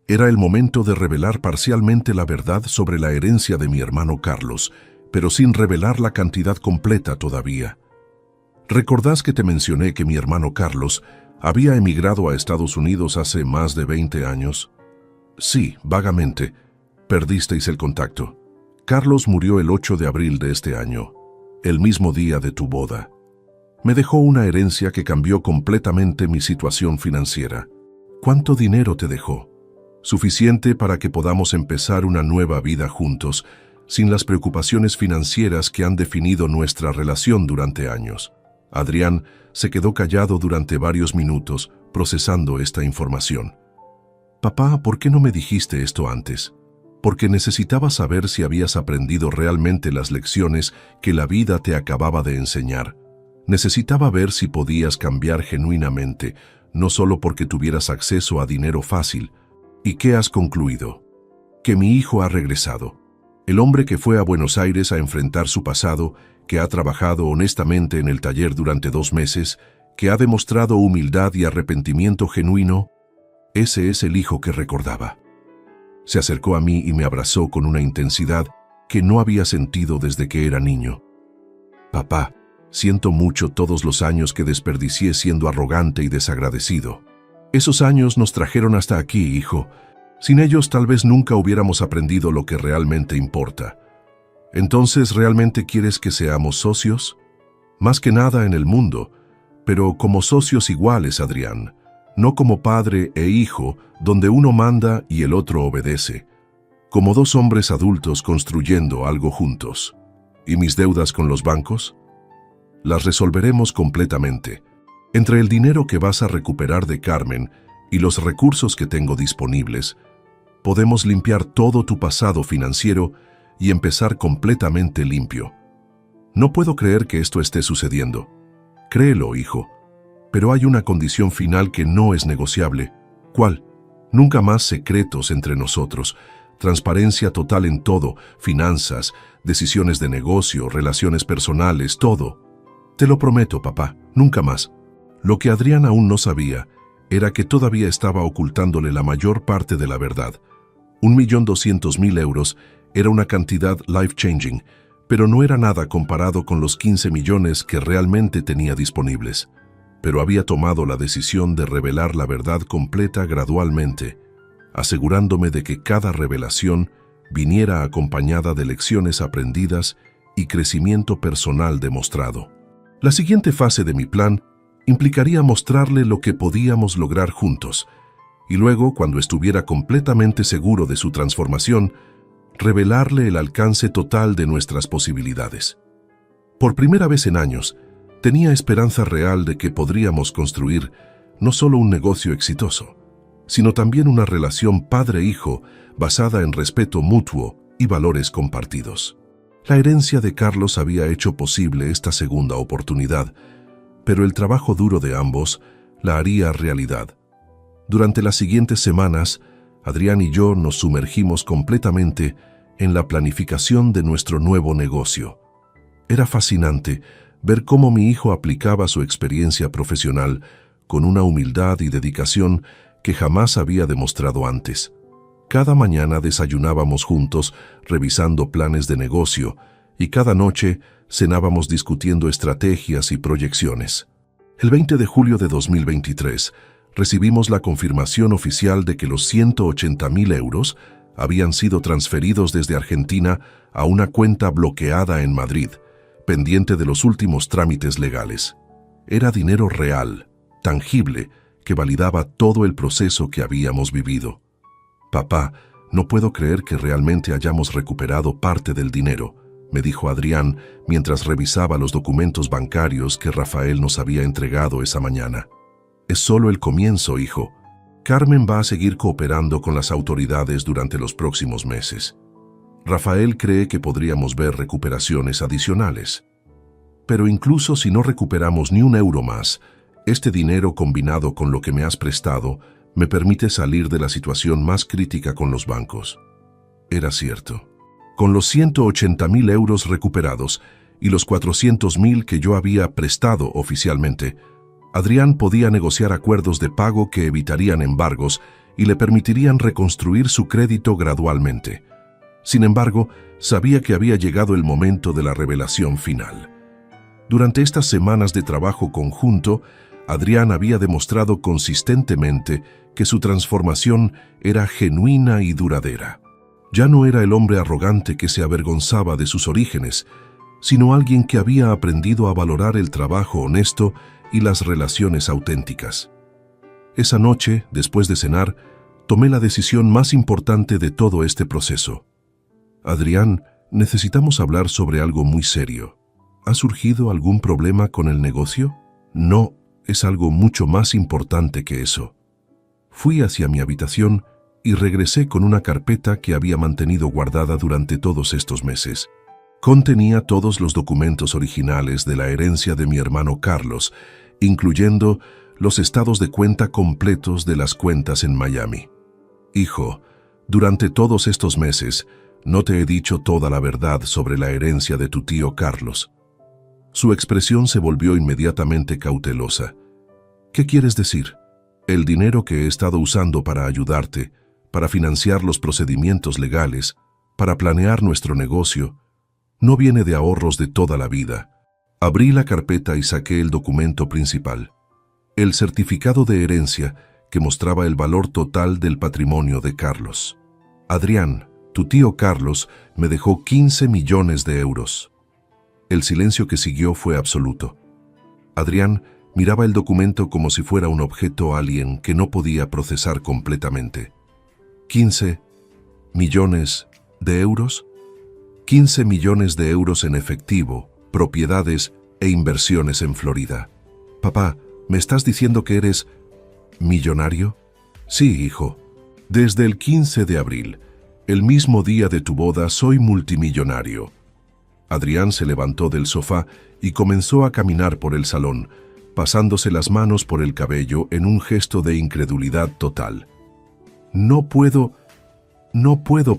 Era el momento de revelar parcialmente la verdad sobre la herencia de mi hermano Carlos, pero sin revelar la cantidad completa todavía. ¿Recordás que te mencioné que mi hermano Carlos había emigrado a Estados Unidos hace más de 20 años? Sí, vagamente. Perdisteis el contacto. Carlos murió el 8 de abril de este año, el mismo día de tu boda. Me dejó una herencia que cambió completamente mi situación financiera. ¿Cuánto dinero te dejó? Suficiente para que podamos empezar una nueva vida juntos, sin las preocupaciones financieras que han definido nuestra relación durante años. Adrián se quedó callado durante varios minutos, procesando esta información. Papá, ¿por qué no me dijiste esto antes? Porque necesitaba saber si habías aprendido realmente las lecciones que la vida te acababa de enseñar. Necesitaba ver si podías cambiar genuinamente, no solo porque tuvieras acceso a dinero fácil. ¿Y qué has concluido? Que mi hijo ha regresado. El hombre que fue a Buenos Aires a enfrentar su pasado, que ha trabajado honestamente en el taller durante 2 meses, que ha demostrado humildad y arrepentimiento genuino, ese es el hijo que recordaba. Se acercó a mí y me abrazó con una intensidad que no había sentido desde que era niño. Papá, siento mucho todos los años que desperdicié siendo arrogante y desagradecido. Esos años nos trajeron hasta aquí, hijo. Sin ellos tal vez nunca hubiéramos aprendido lo que realmente importa. Entonces, ¿realmente quieres que seamos socios? Más que nada en el mundo, pero como socios iguales, Adrián. No como padre e hijo, donde uno manda y el otro obedece. Como 2 hombres adultos construyendo algo juntos. ¿Y mis deudas con los bancos? Las resolveremos completamente. Entre el dinero que vas a recuperar de Carmen y los recursos que tengo disponibles, podemos limpiar todo tu pasado financiero y empezar completamente limpio. No puedo creer que esto esté sucediendo. Créelo, hijo. Pero hay una condición final que no es negociable. ¿Cuál? Nunca más secretos entre nosotros. Transparencia total en todo, finanzas, decisiones de negocio, relaciones personales, todo. Te lo prometo, papá, nunca más. Lo que Adrián aún no sabía era que todavía estaba ocultándole la mayor parte de la verdad. 1.200.000 euros era una cantidad life-changing, pero no era nada comparado con los 15 millones que realmente tenía disponibles. Pero había tomado la decisión de revelar la verdad completa gradualmente, asegurándome de que cada revelación viniera acompañada de lecciones aprendidas y crecimiento personal demostrado. La siguiente fase de mi plan implicaría mostrarle lo que podíamos lograr juntos, y luego, cuando estuviera completamente seguro de su transformación, revelarle el alcance total de nuestras posibilidades. Por primera vez en años, tenía esperanza real de que podríamos construir no solo un negocio exitoso, sino también una relación padre-hijo basada en respeto mutuo y valores compartidos. La herencia de Carlos había hecho posible esta segunda oportunidad, pero el trabajo duro de ambos la haría realidad. Durante las siguientes semanas, Adrián y yo nos sumergimos completamente en la planificación de nuestro nuevo negocio. Era fascinante ver cómo mi hijo aplicaba su experiencia profesional con una humildad y dedicación que jamás había demostrado antes. Cada mañana desayunábamos juntos revisando planes de negocio y cada noche cenábamos discutiendo estrategias y proyecciones. El 20 de julio de 2023 recibimos la confirmación oficial de que los 180.000 euros habían sido transferidos desde Argentina a una cuenta bloqueada en Madrid, pendiente de los últimos trámites legales. Era dinero real, tangible, que validaba todo el proceso que habíamos vivido. «Papá, no puedo creer que realmente hayamos recuperado parte del dinero», me dijo Adrián mientras revisaba los documentos bancarios que Rafael nos había entregado esa mañana. «Es solo el comienzo, hijo. Carmen va a seguir cooperando con las autoridades durante los próximos meses. Rafael cree que podríamos ver recuperaciones adicionales. Pero incluso si no recuperamos ni un euro más, este dinero combinado con lo que me has prestado me permite salir de la situación más crítica con los bancos». Era cierto. Con los 180.000 euros recuperados y los 400.000 que yo había prestado oficialmente, Adrián podía negociar acuerdos de pago que evitarían embargos y le permitirían reconstruir su crédito gradualmente. Sin embargo, sabía que había llegado el momento de la revelación final. Durante estas semanas de trabajo conjunto, Adrián había demostrado consistentemente que su transformación era genuina y duradera. Ya no era el hombre arrogante que se avergonzaba de sus orígenes, sino alguien que había aprendido a valorar el trabajo honesto y las relaciones auténticas. Esa noche, después de cenar, tomé la decisión más importante de todo este proceso. «Adrián, necesitamos hablar sobre algo muy serio. ¿Ha surgido algún problema con el negocio?» «No, es algo mucho más importante que eso». Fui hacia mi habitación y regresé con una carpeta que había mantenido guardada durante todos estos meses. Contenía todos los documentos originales de la herencia de mi hermano Carlos, incluyendo los estados de cuenta completos de las cuentas en Miami. «Hijo, durante todos estos meses no te he dicho toda la verdad sobre la herencia de tu tío Carlos». Su expresión se volvió inmediatamente cautelosa. «¿Qué quieres decir?» «El dinero que he estado usando para ayudarte, para financiar los procedimientos legales, para planear nuestro negocio, no viene de ahorros de toda la vida». Abrí la carpeta y saqué el documento principal, el certificado de herencia que mostraba el valor total del patrimonio de Carlos. «Adrián, tu tío Carlos me dejó 15 millones de euros». El silencio que siguió fue absoluto. Adrián miraba el documento como si fuera un objeto alien que no podía procesar completamente. «¿15 millones de euros?» 15 millones de euros en efectivo, propiedades e inversiones en Florida. «Papá, ¿me estás diciendo que eres millonario?» «Sí, hijo. Desde el 15 de abril, el mismo día de tu boda, soy multimillonario». Adrián se levantó del sofá y comenzó a caminar por el salón, pasándose las manos por el cabello en un gesto de incredulidad total. No puedo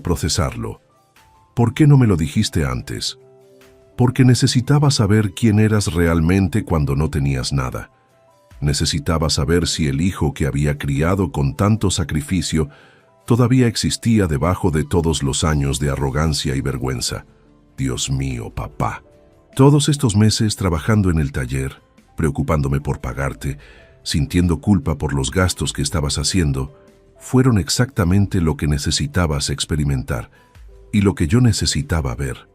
procesarlo. ¿Por qué no me lo dijiste antes?» «Porque necesitaba saber quién eras realmente cuando no tenías nada. Necesitaba saber si el hijo que había criado con tanto sacrificio todavía existía debajo de todos los años de arrogancia y vergüenza. Dios mío, papá. Todos estos meses trabajando en el taller, preocupándome por pagarte, sintiendo culpa por los gastos que estabas haciendo, fueron exactamente lo que necesitabas experimentar y lo que yo necesitaba ver».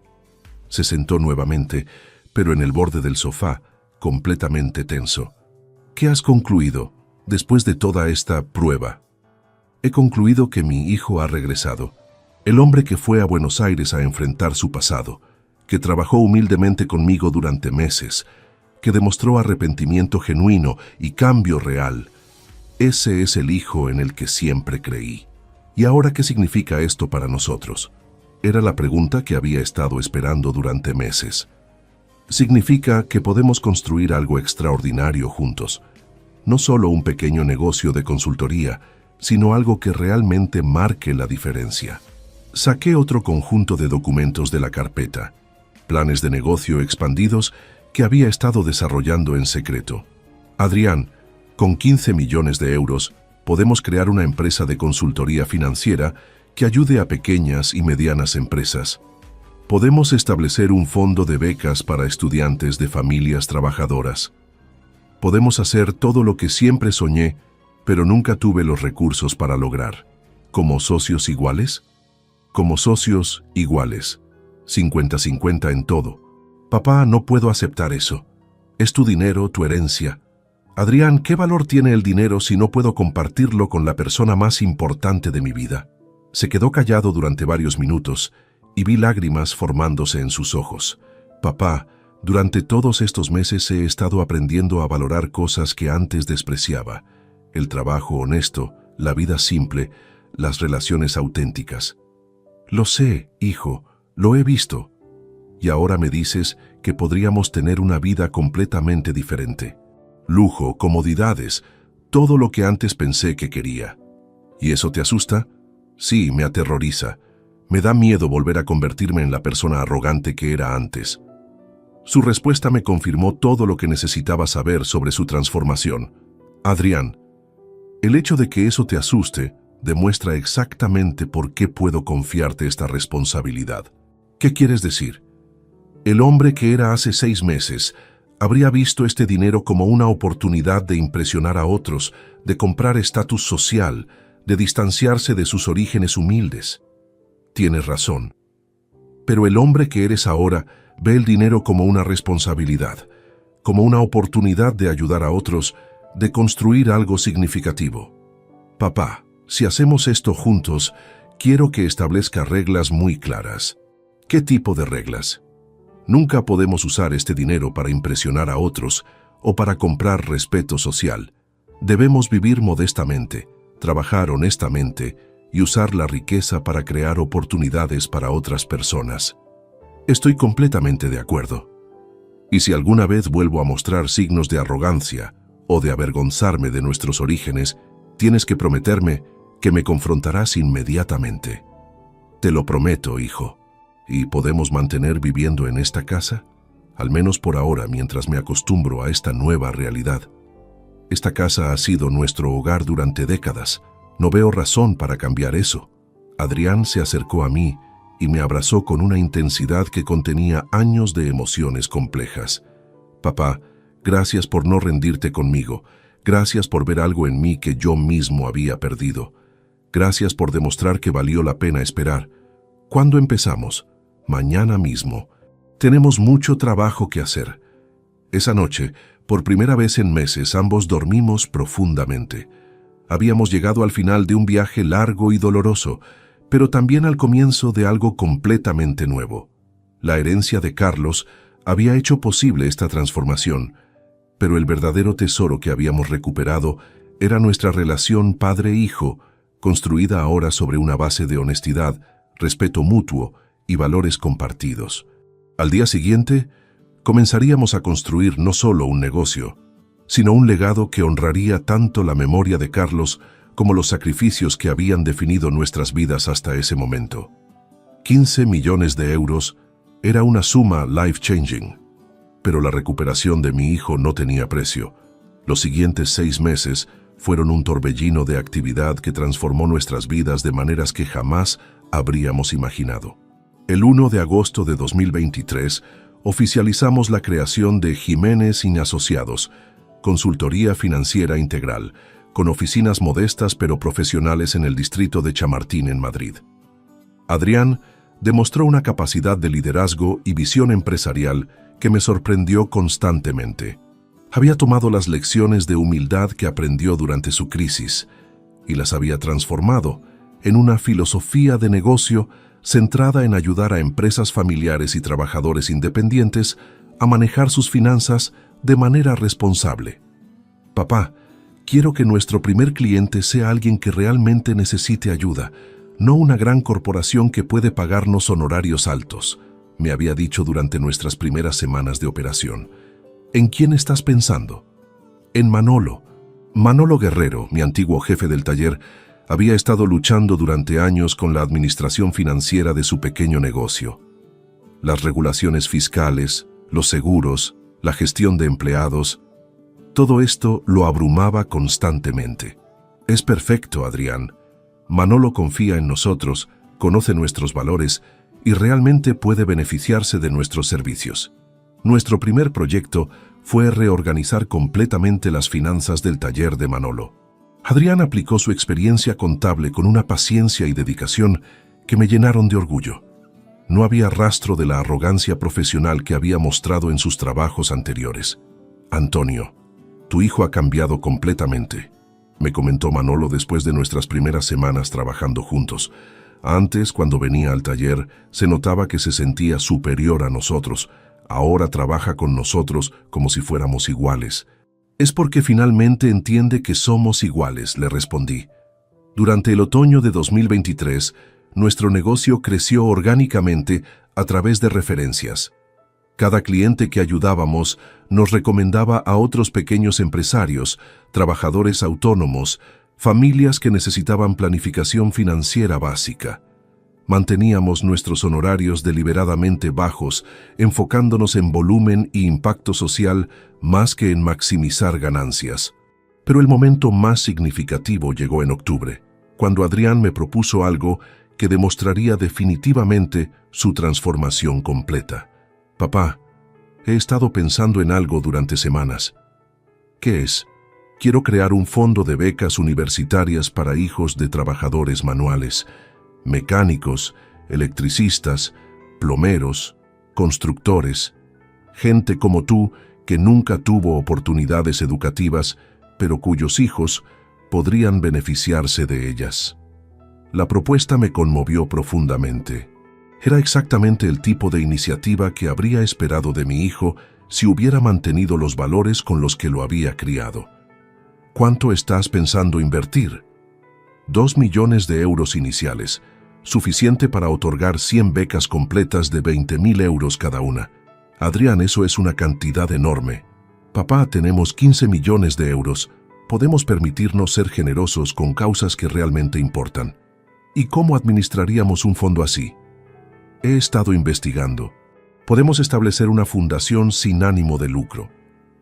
Se sentó nuevamente, pero en el borde del sofá, completamente tenso. «¿Qué has concluido después de toda esta prueba?» «He concluido que mi hijo ha regresado. El hombre que fue a Buenos Aires a enfrentar su pasado, que trabajó humildemente conmigo durante meses, que demostró arrepentimiento genuino y cambio real. Ese es el hijo en el que siempre creí. ¿Y ahora qué significa esto para nosotros? Era la pregunta que había estado esperando durante meses. Significa que podemos construir algo extraordinario juntos. No solo un pequeño negocio de consultoría, sino algo que realmente marque la diferencia. Saqué otro conjunto de documentos de la carpeta, planes de negocio expandidos que había estado desarrollando en secreto. Adrián, con 15 millones de euros, podemos crear una empresa de consultoría financiera que ayude a pequeñas y medianas empresas. Podemos establecer un fondo de becas para estudiantes de familias trabajadoras. Podemos hacer todo lo que siempre soñé, pero nunca tuve los recursos para lograr. ¿Como socios iguales? Como socios iguales. 50-50 en todo. Papá, no puedo aceptar eso. Es tu dinero, tu herencia. Adrián, ¿qué valor tiene el dinero si no puedo compartirlo con la persona más importante de mi vida? Se quedó callado durante varios minutos y vi lágrimas formándose en sus ojos. Papá, durante todos estos meses he estado aprendiendo a valorar cosas que antes despreciaba. El trabajo honesto, la vida simple, las relaciones auténticas. Lo sé, hijo, lo he visto. Y ahora me dices que podríamos tener una vida completamente diferente. Lujo, comodidades, todo lo que antes pensé que quería. ¿Y eso te asusta? Sí, me aterroriza. Me da miedo volver a convertirme en la persona arrogante que era antes. Su respuesta me confirmó todo lo que necesitaba saber sobre su transformación. Adrián, el hecho de que eso te asuste demuestra exactamente por qué puedo confiarte esta responsabilidad. ¿Qué quieres decir? El hombre que era hace 6 meses habría visto este dinero como una oportunidad de impresionar a otros, de comprar estatus social, de distanciarse de sus orígenes humildes. Tienes razón. Pero el hombre que eres ahora ve el dinero como una responsabilidad, como una oportunidad de ayudar a otros, de construir algo significativo. Papá, si hacemos esto juntos, quiero que establezca reglas muy claras. ¿Qué tipo de reglas? Nunca podemos usar este dinero para impresionar a otros o para comprar respeto social. Debemos vivir modestamente, trabajar honestamente y usar la riqueza para crear oportunidades para otras personas. Estoy completamente de acuerdo. Y si alguna vez vuelvo a mostrar signos de arrogancia o de avergonzarme de nuestros orígenes, tienes que prometerme que me confrontarás inmediatamente. Te lo prometo, hijo. ¿Y podemos mantener viviendo en esta casa? Al menos por ahora, mientras me acostumbro a esta nueva realidad. Esta casa ha sido nuestro hogar durante décadas. No veo razón para cambiar eso. Adrián se acercó a mí y me abrazó con una intensidad que contenía años de emociones complejas. Papá, gracias por no rendirte conmigo. Gracias por ver algo en mí que yo mismo había perdido. Gracias por demostrar que valió la pena esperar. ¿Cuándo empezamos? Mañana mismo. Tenemos mucho trabajo que hacer. Esa noche, por primera vez en meses, ambos dormimos profundamente. Habíamos llegado al final de un viaje largo y doloroso, pero también al comienzo de algo completamente nuevo. La herencia de Carlos había hecho posible esta transformación, pero el verdadero tesoro que habíamos recuperado era nuestra relación padre-hijo, construida ahora sobre una base de honestidad, respeto mutuo y valores compartidos. Al día siguiente, comenzaríamos a construir no solo un negocio, sino un legado que honraría tanto la memoria de Carlos como los sacrificios que habían definido nuestras vidas hasta ese momento. 15 millones de euros era una suma life-changing, pero la recuperación de mi hijo no tenía precio. Los siguientes 6 meses fueron un torbellino de actividad que transformó nuestras vidas de maneras que jamás habríamos imaginado. El 1 de agosto de 2023 oficializamos la creación de Jiménez y Asociados, consultoría financiera integral, con oficinas modestas pero profesionales en el distrito de Chamartín en Madrid. Adrián demostró una capacidad de liderazgo y visión empresarial que me sorprendió constantemente. Había tomado las lecciones de humildad que aprendió durante su crisis y las había transformado en una filosofía de negocio centrada en ayudar a empresas familiares y trabajadores independientes a manejar sus finanzas de manera responsable. Papá, quiero que nuestro primer cliente sea alguien que realmente necesite ayuda, no una gran corporación que puede pagarnos honorarios altos, me había dicho durante nuestras primeras semanas de operación. ¿En quién estás pensando? En Manolo. Manolo Guerrero, mi antiguo jefe del taller, había estado luchando durante años con la administración financiera de su pequeño negocio. Las regulaciones fiscales, los seguros, la gestión de empleados, todo esto lo abrumaba constantemente. Es perfecto, Adrián. Manolo confía en nosotros, conoce nuestros valores y realmente puede beneficiarse de nuestros servicios. Nuestro primer proyecto fue reorganizar completamente las finanzas del taller de Manolo. Adrián aplicó su experiencia contable con una paciencia y dedicación que me llenaron de orgullo. No había rastro de la arrogancia profesional que había mostrado en sus trabajos anteriores. Antonio, tu hijo ha cambiado completamente, me comentó Manolo después de nuestras primeras semanas trabajando juntos. Antes, cuando venía al taller, se notaba que se sentía superior a nosotros. Ahora trabaja con nosotros como si fuéramos iguales. Es porque finalmente entiende que somos iguales, le respondí. Durante el otoño de 2023, nuestro negocio creció orgánicamente a través de referencias. Cada cliente que ayudábamos nos recomendaba a otros pequeños empresarios, trabajadores autónomos, familias que necesitaban planificación financiera básica. Manteníamos nuestros honorarios deliberadamente bajos, enfocándonos en volumen y impacto social más que en maximizar ganancias. Pero el momento más significativo llegó en octubre, cuando Adrián me propuso algo que demostraría definitivamente su transformación completa. Papá, he estado pensando en algo durante semanas. ¿Qué es? Quiero crear un fondo de becas universitarias para hijos de trabajadores manuales, mecánicos, electricistas, plomeros, constructores, gente como tú que nunca tuvo oportunidades educativas, pero cuyos hijos podrían beneficiarse de ellas. La propuesta me conmovió profundamente. Era exactamente el tipo de iniciativa que habría esperado de mi hijo si hubiera mantenido los valores con los que lo había criado. ¿Cuánto estás pensando invertir? 2 millones de euros iniciales, suficiente para otorgar 100 becas completas de 20.000 euros cada una. Adrián, eso es una cantidad enorme. Papá, tenemos 15 millones de euros. Podemos permitirnos ser generosos con causas que realmente importan. ¿Y cómo administraríamos un fondo así? He estado investigando. Podemos establecer una fundación sin ánimo de lucro,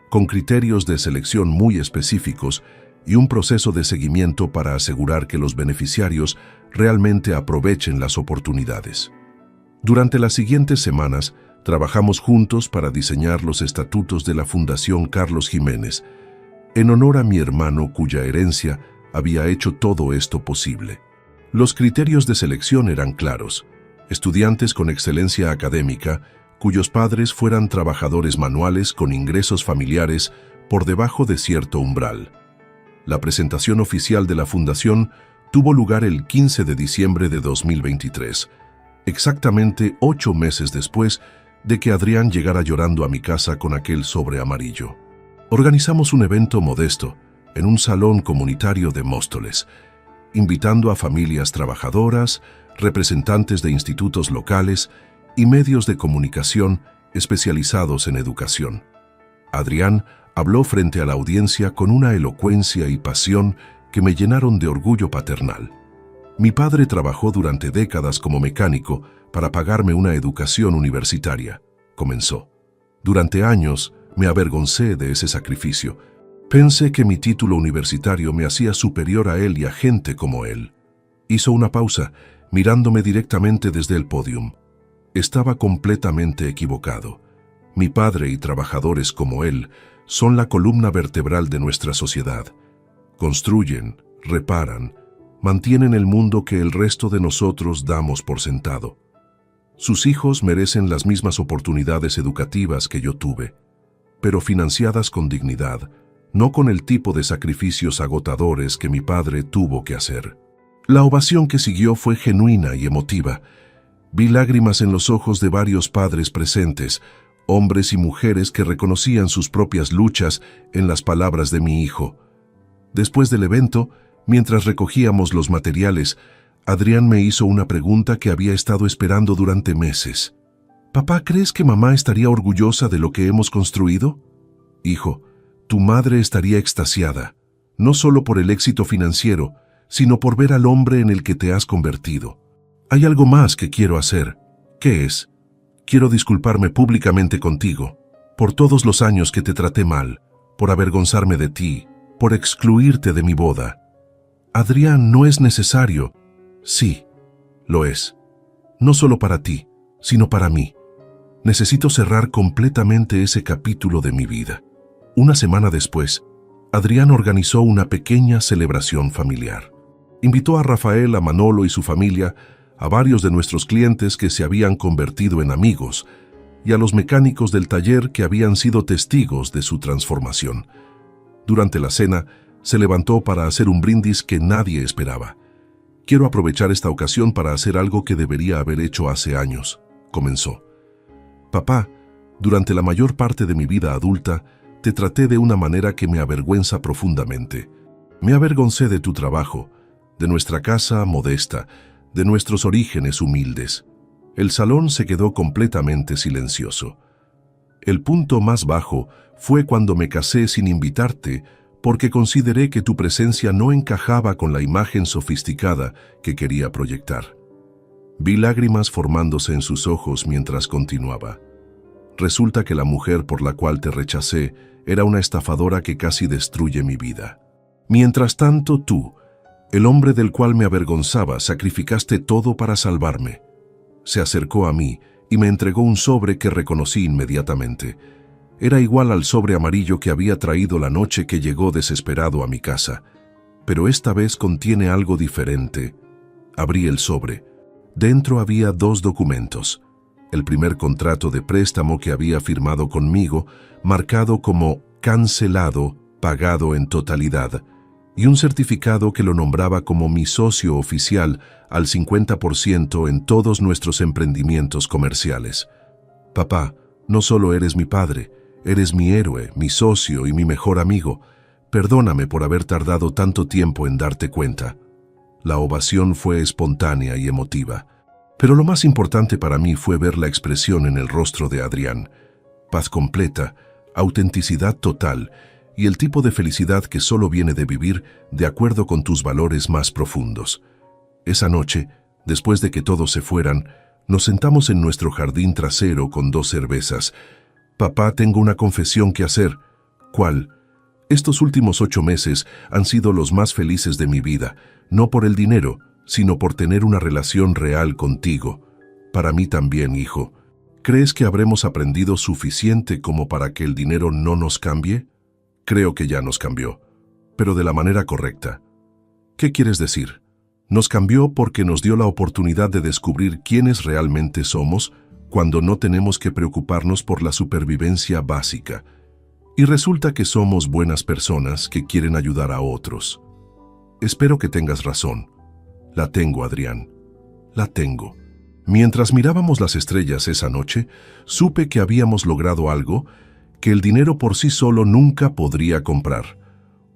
con criterios de selección muy específicos y un proceso de seguimiento para asegurar que los beneficiarios realmente aprovechen las oportunidades. Durante las siguientes semanas, trabajamos juntos para diseñar los estatutos de la Fundación Carlos Jiménez, en honor a mi hermano cuya herencia había hecho todo esto posible. Los criterios de selección eran claros: estudiantes con excelencia académica, cuyos padres fueran trabajadores manuales con ingresos familiares por debajo de cierto umbral. La presentación oficial de la fundación tuvo lugar el 15 de diciembre de 2023, exactamente 8 meses después de que Adrián llegara llorando a mi casa con aquel sobre amarillo. Organizamos un evento modesto en un salón comunitario de Móstoles, invitando a familias trabajadoras, representantes de institutos locales y medios de comunicación especializados en educación. Adrián habló frente a la audiencia con una elocuencia y pasión que me llenaron de orgullo paternal. Mi padre trabajó durante décadas como mecánico para pagarme una educación universitaria, comenzó. Durante años me avergoncé de ese sacrificio. Pensé que mi título universitario me hacía superior a él y a gente como él. Hizo una pausa, mirándome directamente desde el pódium. Estaba completamente equivocado. Mi padre y trabajadores como él son la columna vertebral de nuestra sociedad. Construyen, reparan, mantienen el mundo que el resto de nosotros damos por sentado. Sus hijos merecen las mismas oportunidades educativas que yo tuve, pero financiadas con dignidad, no con el tipo de sacrificios agotadores que mi padre tuvo que hacer. La ovación que siguió fue genuina y emotiva. Vi lágrimas en los ojos de varios padres presentes, hombres y mujeres que reconocían sus propias luchas en las palabras de mi hijo. Después del evento, mientras recogíamos los materiales, Adrián me hizo una pregunta que había estado esperando durante meses. «Papá, ¿crees que mamá estaría orgullosa de lo que hemos construido?» «Hijo, tu madre estaría extasiada, no solo por el éxito financiero, sino por ver al hombre en el que te has convertido. Hay algo más que quiero hacer. ¿Qué es? Quiero disculparme públicamente contigo, por todos los años que te traté mal, por avergonzarme de ti, por excluirte de mi boda». «Adrián, no es necesario». «Sí, lo es. No solo para ti, sino para mí. Necesito cerrar completamente ese capítulo de mi vida». Una semana después, Adrián organizó una pequeña celebración familiar. Invitó a Rafael, a Manolo y su familia, a varios de nuestros clientes que se habían convertido en amigos, y a los mecánicos del taller que habían sido testigos de su transformación. Durante la cena, se levantó para hacer un brindis que nadie esperaba. «Quiero aprovechar esta ocasión para hacer algo que debería haber hecho hace años», comenzó. «Papá, durante la mayor parte de mi vida adulta, te traté de una manera que me avergüenza profundamente. Me avergoncé de tu trabajo, de nuestra casa modesta, de nuestros orígenes humildes». El salón se quedó completamente silencioso. «El punto más bajo fue cuando me casé sin invitarte, porque consideré que tu presencia no encajaba con la imagen sofisticada que quería proyectar». Vi lágrimas formándose en sus ojos mientras continuaba. «Resulta que la mujer por la cual te rechacé era una estafadora que casi destruye mi vida. Mientras tanto tú, el hombre del cual me avergonzaba, sacrificaste todo para salvarme». Se acercó a mí y me entregó un sobre que reconocí inmediatamente. Era igual al sobre amarillo que había traído la noche que llegó desesperado a mi casa. Pero esta vez contiene algo diferente. Abrí el sobre. Dentro había 2 documentos. El primer contrato de préstamo que había firmado conmigo, marcado como cancelado, pagado en totalidad, y un certificado que lo nombraba como mi socio oficial al 50% en todos nuestros emprendimientos comerciales. «Papá, no solo eres mi padre, eres mi héroe, mi socio y mi mejor amigo. Perdóname por haber tardado tanto tiempo en darte cuenta». La ovación fue espontánea y emotiva. Pero lo más importante para mí fue ver la expresión en el rostro de Adrián. Paz completa, autenticidad total y el tipo de felicidad que solo viene de vivir de acuerdo con tus valores más profundos. Esa noche, después de que todos se fueran, nos sentamos en nuestro jardín trasero con 2 cervezas. «Papá, tengo una confesión que hacer». «¿Cuál?» «Estos últimos 8 meses han sido los más felices de mi vida, no por el dinero, sino por tener una relación real contigo. Para mí también, hijo. ¿Crees que habremos aprendido suficiente como para que el dinero no nos cambie?» «Creo que ya nos cambió, pero de la manera correcta». «¿Qué quieres decir?» «Nos cambió porque nos dio la oportunidad de descubrir quiénes realmente somos cuando no tenemos que preocuparnos por la supervivencia básica. Y resulta que somos buenas personas que quieren ayudar a otros». «Espero que tengas razón». «La tengo, Adrián. La tengo». Mientras mirábamos las estrellas esa noche, supe que habíamos logrado algo que el dinero por sí solo nunca podría comprar.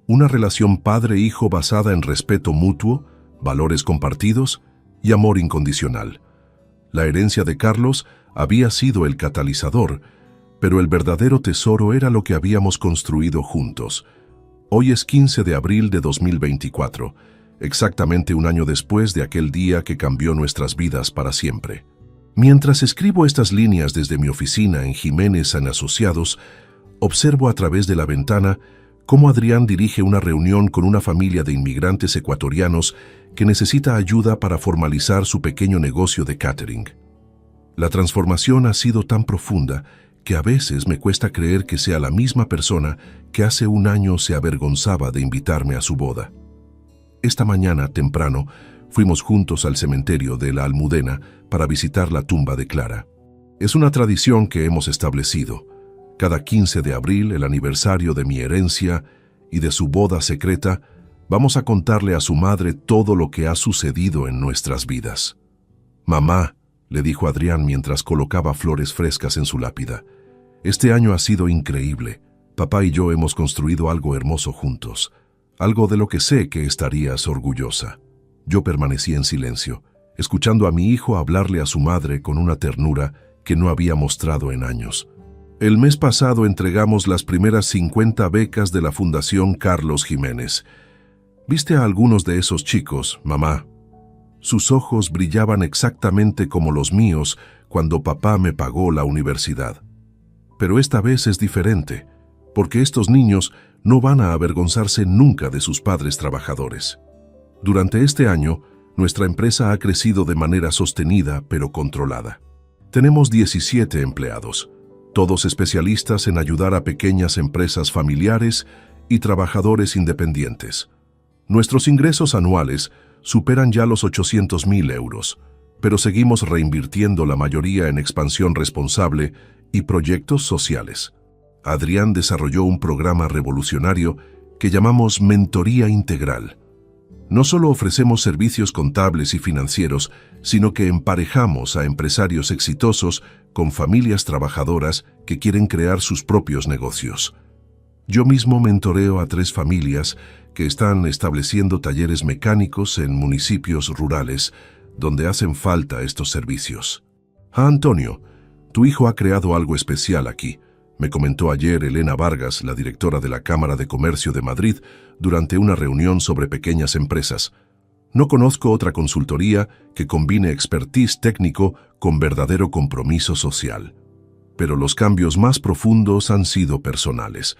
Una relación padre-hijo basada en respeto mutuo, valores compartidos y amor incondicional. La herencia de Carlos había sido el catalizador, pero el verdadero tesoro era lo que habíamos construido juntos. Hoy es 15 de abril de 2024, exactamente un año después de aquel día que cambió nuestras vidas para siempre. Mientras escribo estas líneas desde mi oficina en Jiménez & Asociados, observo a través de la ventana cómo Adrián dirige una reunión con una familia de inmigrantes ecuatorianos que necesita ayuda para formalizar su pequeño negocio de catering. La transformación ha sido tan profunda que a veces me cuesta creer que sea la misma persona que hace un año se avergonzaba de invitarme a su boda. Esta mañana, temprano, fuimos juntos al cementerio de La Almudena para visitar la tumba de Clara. Es una tradición que hemos establecido. Cada 15 de abril, el aniversario de mi herencia y de su boda secreta, vamos a contarle a su madre todo lo que ha sucedido en nuestras vidas. «Mamá», le dijo Adrián mientras colocaba flores frescas en su lápida, «este año ha sido increíble. Papá y yo hemos construido algo hermoso juntos, algo de lo que sé que estarías orgullosa». Yo permanecí en silencio, escuchando a mi hijo hablarle a su madre con una ternura que no había mostrado en años. El mes pasado entregamos las primeras 50 becas de la Fundación Carlos Jiménez. ¿Viste a algunos de esos chicos, mamá? Sus ojos brillaban exactamente como los míos cuando papá me pagó la universidad. Pero esta vez es diferente, porque estos niños no van a avergonzarse nunca de sus padres trabajadores. Durante este año, nuestra empresa ha crecido de manera sostenida pero controlada. Tenemos 17 empleados, todos especialistas en ayudar a pequeñas empresas familiares y trabajadores independientes. Nuestros ingresos anuales superan ya los 800.000 euros, pero seguimos reinvirtiendo la mayoría en expansión responsable y proyectos sociales. Adrián desarrolló un programa revolucionario que llamamos Mentoría Integral. No solo ofrecemos servicios contables y financieros, sino que emparejamos a empresarios exitosos con familias trabajadoras que quieren crear sus propios negocios. Yo mismo mentoreo a 3 familias que están estableciendo talleres mecánicos en municipios rurales donde hacen falta estos servicios. Antonio, tu hijo ha creado algo especial aquí, me comentó ayer Elena Vargas, la directora de la Cámara de Comercio de Madrid, durante una reunión sobre pequeñas empresas. No conozco otra consultoría que combine expertise técnico con verdadero compromiso social. Pero los cambios más profundos han sido personales.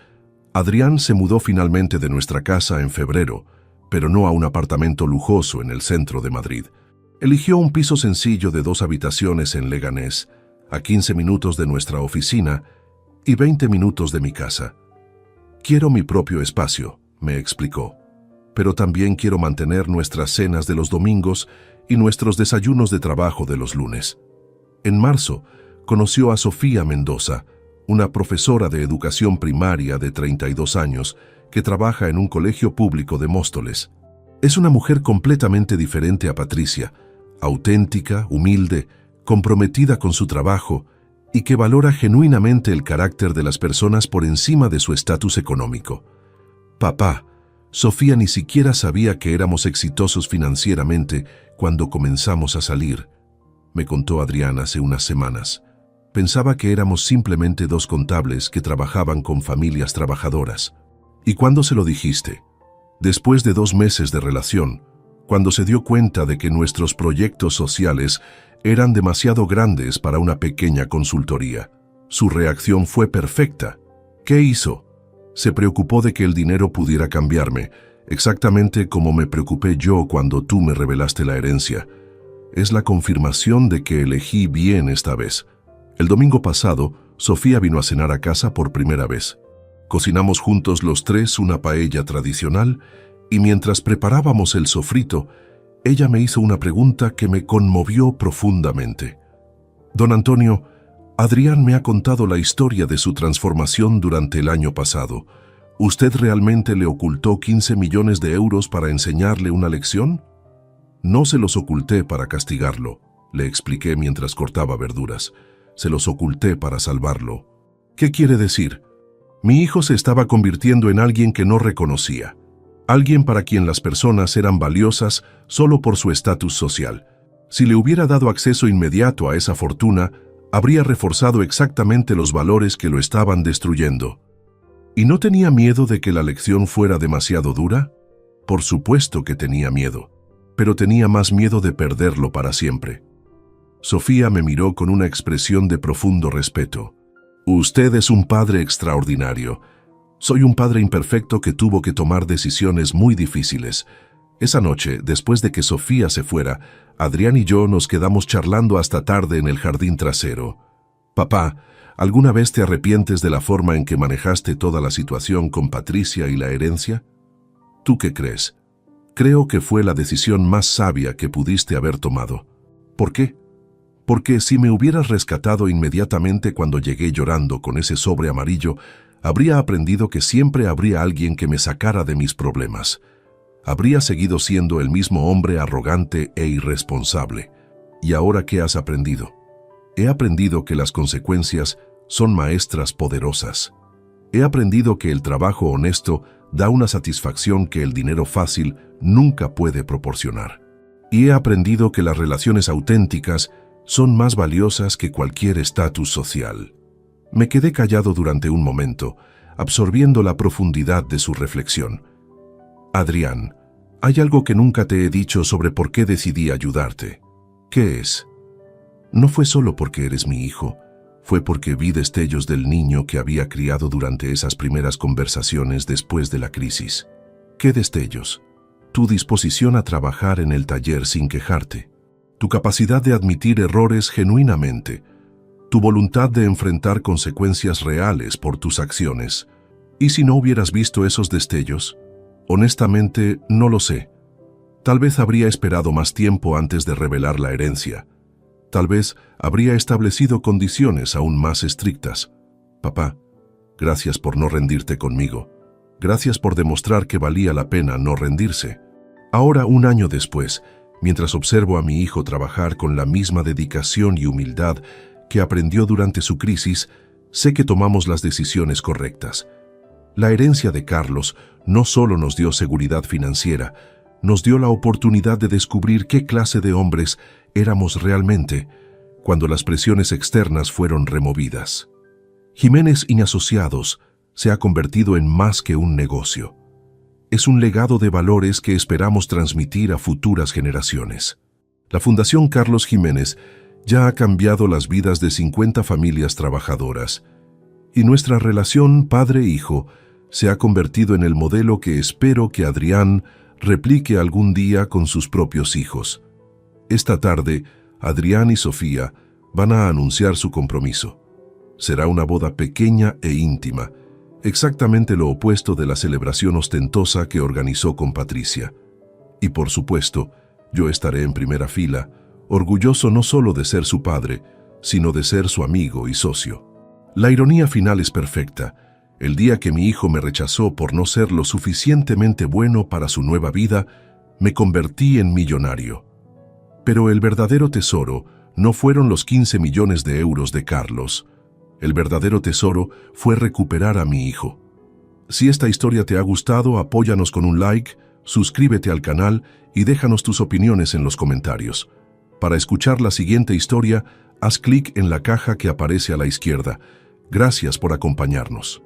Adrián se mudó finalmente de nuestra casa en febrero, pero no a un apartamento lujoso en el centro de Madrid. Eligió un piso sencillo de 2 habitaciones en Leganés, a 15 minutos de nuestra oficina y 20 minutos de mi casa. Quiero mi propio espacio, me explicó, pero también quiero mantener nuestras cenas de los domingos y nuestros desayunos de trabajo de los lunes. En marzo, conoció a Sofía Mendoza, una profesora de educación primaria de 32 años que trabaja en un colegio público de Móstoles. Es una mujer completamente diferente a Patricia, auténtica, humilde, comprometida con su trabajo y que valora genuinamente el carácter de las personas por encima de su estatus económico. Papá, Sofía ni siquiera sabía que éramos exitosos financieramente cuando comenzamos a salir, me contó Adrián hace unas semanas. Pensaba que éramos simplemente 2 contables que trabajaban con familias trabajadoras. ¿Y cuándo se lo dijiste? Después de 2 meses de relación, cuando se dio cuenta de que nuestros proyectos sociales eran demasiado grandes para una pequeña consultoría. Su reacción fue perfecta. ¿Qué hizo? Se preocupó de que el dinero pudiera cambiarme, exactamente como me preocupé yo cuando tú me revelaste la herencia. Es la confirmación de que elegí bien esta vez. El domingo pasado, Sofía vino a cenar a casa por primera vez. Cocinamos juntos los 3 una paella tradicional y mientras preparábamos el sofrito, ella me hizo una pregunta que me conmovió profundamente. Don Antonio, Adrián me ha contado la historia de su transformación durante el año pasado. ¿Usted realmente le ocultó 15 millones de euros para enseñarle una lección? No se los oculté para castigarlo, le expliqué mientras cortaba verduras. Se los oculté para salvarlo. ¿Qué quiere decir? Mi hijo se estaba convirtiendo en alguien que no reconocía. Alguien para quien las personas eran valiosas solo por su estatus social. Si le hubiera dado acceso inmediato a esa fortuna, habría reforzado exactamente los valores que lo estaban destruyendo. ¿Y no tenía miedo de que la lección fuera demasiado dura? Por supuesto que tenía miedo, pero tenía más miedo de perderlo para siempre. Sofía me miró con una expresión de profundo respeto. Usted es un padre extraordinario. Soy un padre imperfecto que tuvo que tomar decisiones muy difíciles. Esa noche, después de que Sofía se fuera, Adrián y yo nos quedamos charlando hasta tarde en el jardín trasero. Papá, ¿alguna vez te arrepientes de la forma en que manejaste toda la situación con Patricia y la herencia? ¿Tú qué crees? Creo que fue la decisión más sabia que pudiste haber tomado. ¿Por qué? Porque si me hubieras rescatado inmediatamente cuando llegué llorando con ese sobre amarillo, habría aprendido que siempre habría alguien que me sacara de mis problemas. Habría seguido siendo el mismo hombre arrogante e irresponsable. ¿Y ahora qué has aprendido? He aprendido que las consecuencias son maestras poderosas. He aprendido que el trabajo honesto da una satisfacción que el dinero fácil nunca puede proporcionar. y he aprendido que las relaciones auténticas son más valiosas que cualquier estatus social. Me quedé callado durante un momento, absorbiendo la profundidad de su reflexión. Adrián, hay algo que nunca te he dicho sobre por qué decidí ayudarte. ¿Qué es? No fue solo porque eres mi hijo, fue porque vi destellos del niño que había criado durante esas primeras conversaciones después de la crisis. ¿Qué destellos? Tu disposición a trabajar en el taller sin quejarte, tu capacidad de admitir errores genuinamente, tu voluntad de enfrentar consecuencias reales por tus acciones. ¿Y si no hubieras visto esos destellos? Honestamente, no lo sé. Tal vez habría esperado más tiempo antes de revelar la herencia. Tal vez habría establecido condiciones aún más estrictas. Papá, gracias por no rendirte conmigo. Gracias por demostrar que valía la pena no rendirse. Ahora, un año después, mientras observo a mi hijo trabajar con la misma dedicación y humildad que aprendió durante su crisis, sé que tomamos las decisiones correctas. La herencia de Carlos no solo nos dio seguridad financiera, nos dio la oportunidad de descubrir qué clase de hombres éramos realmente cuando las presiones externas fueron removidas. Jiménez y Asociados se ha convertido en más que un negocio. Es un legado de valores que esperamos transmitir a futuras generaciones. La Fundación Carlos Jiménez ya ha cambiado las vidas de 50 familias trabajadoras, y nuestra relación padre-hijo se ha convertido en el modelo que espero que Adrián replique algún día con sus propios hijos. Esta tarde, Adrián y Sofía van a anunciar su compromiso. Será una boda pequeña e íntima, exactamente lo opuesto de la celebración ostentosa que organizó con Patricia. Y por supuesto, yo estaré en primera fila, orgulloso no solo de ser su padre, sino de ser su amigo y socio. La ironía final es perfecta. El día que mi hijo me rechazó por no ser lo suficientemente bueno para su nueva vida, me convertí en millonario. Pero el verdadero tesoro no fueron los 15 millones de euros de Carlos. El verdadero tesoro fue recuperar a mi hijo. Si esta historia te ha gustado, apóyanos con un like, suscríbete al canal y déjanos tus opiniones en los comentarios. Para escuchar la siguiente historia, haz clic en la caja que aparece a la izquierda. Gracias por acompañarnos.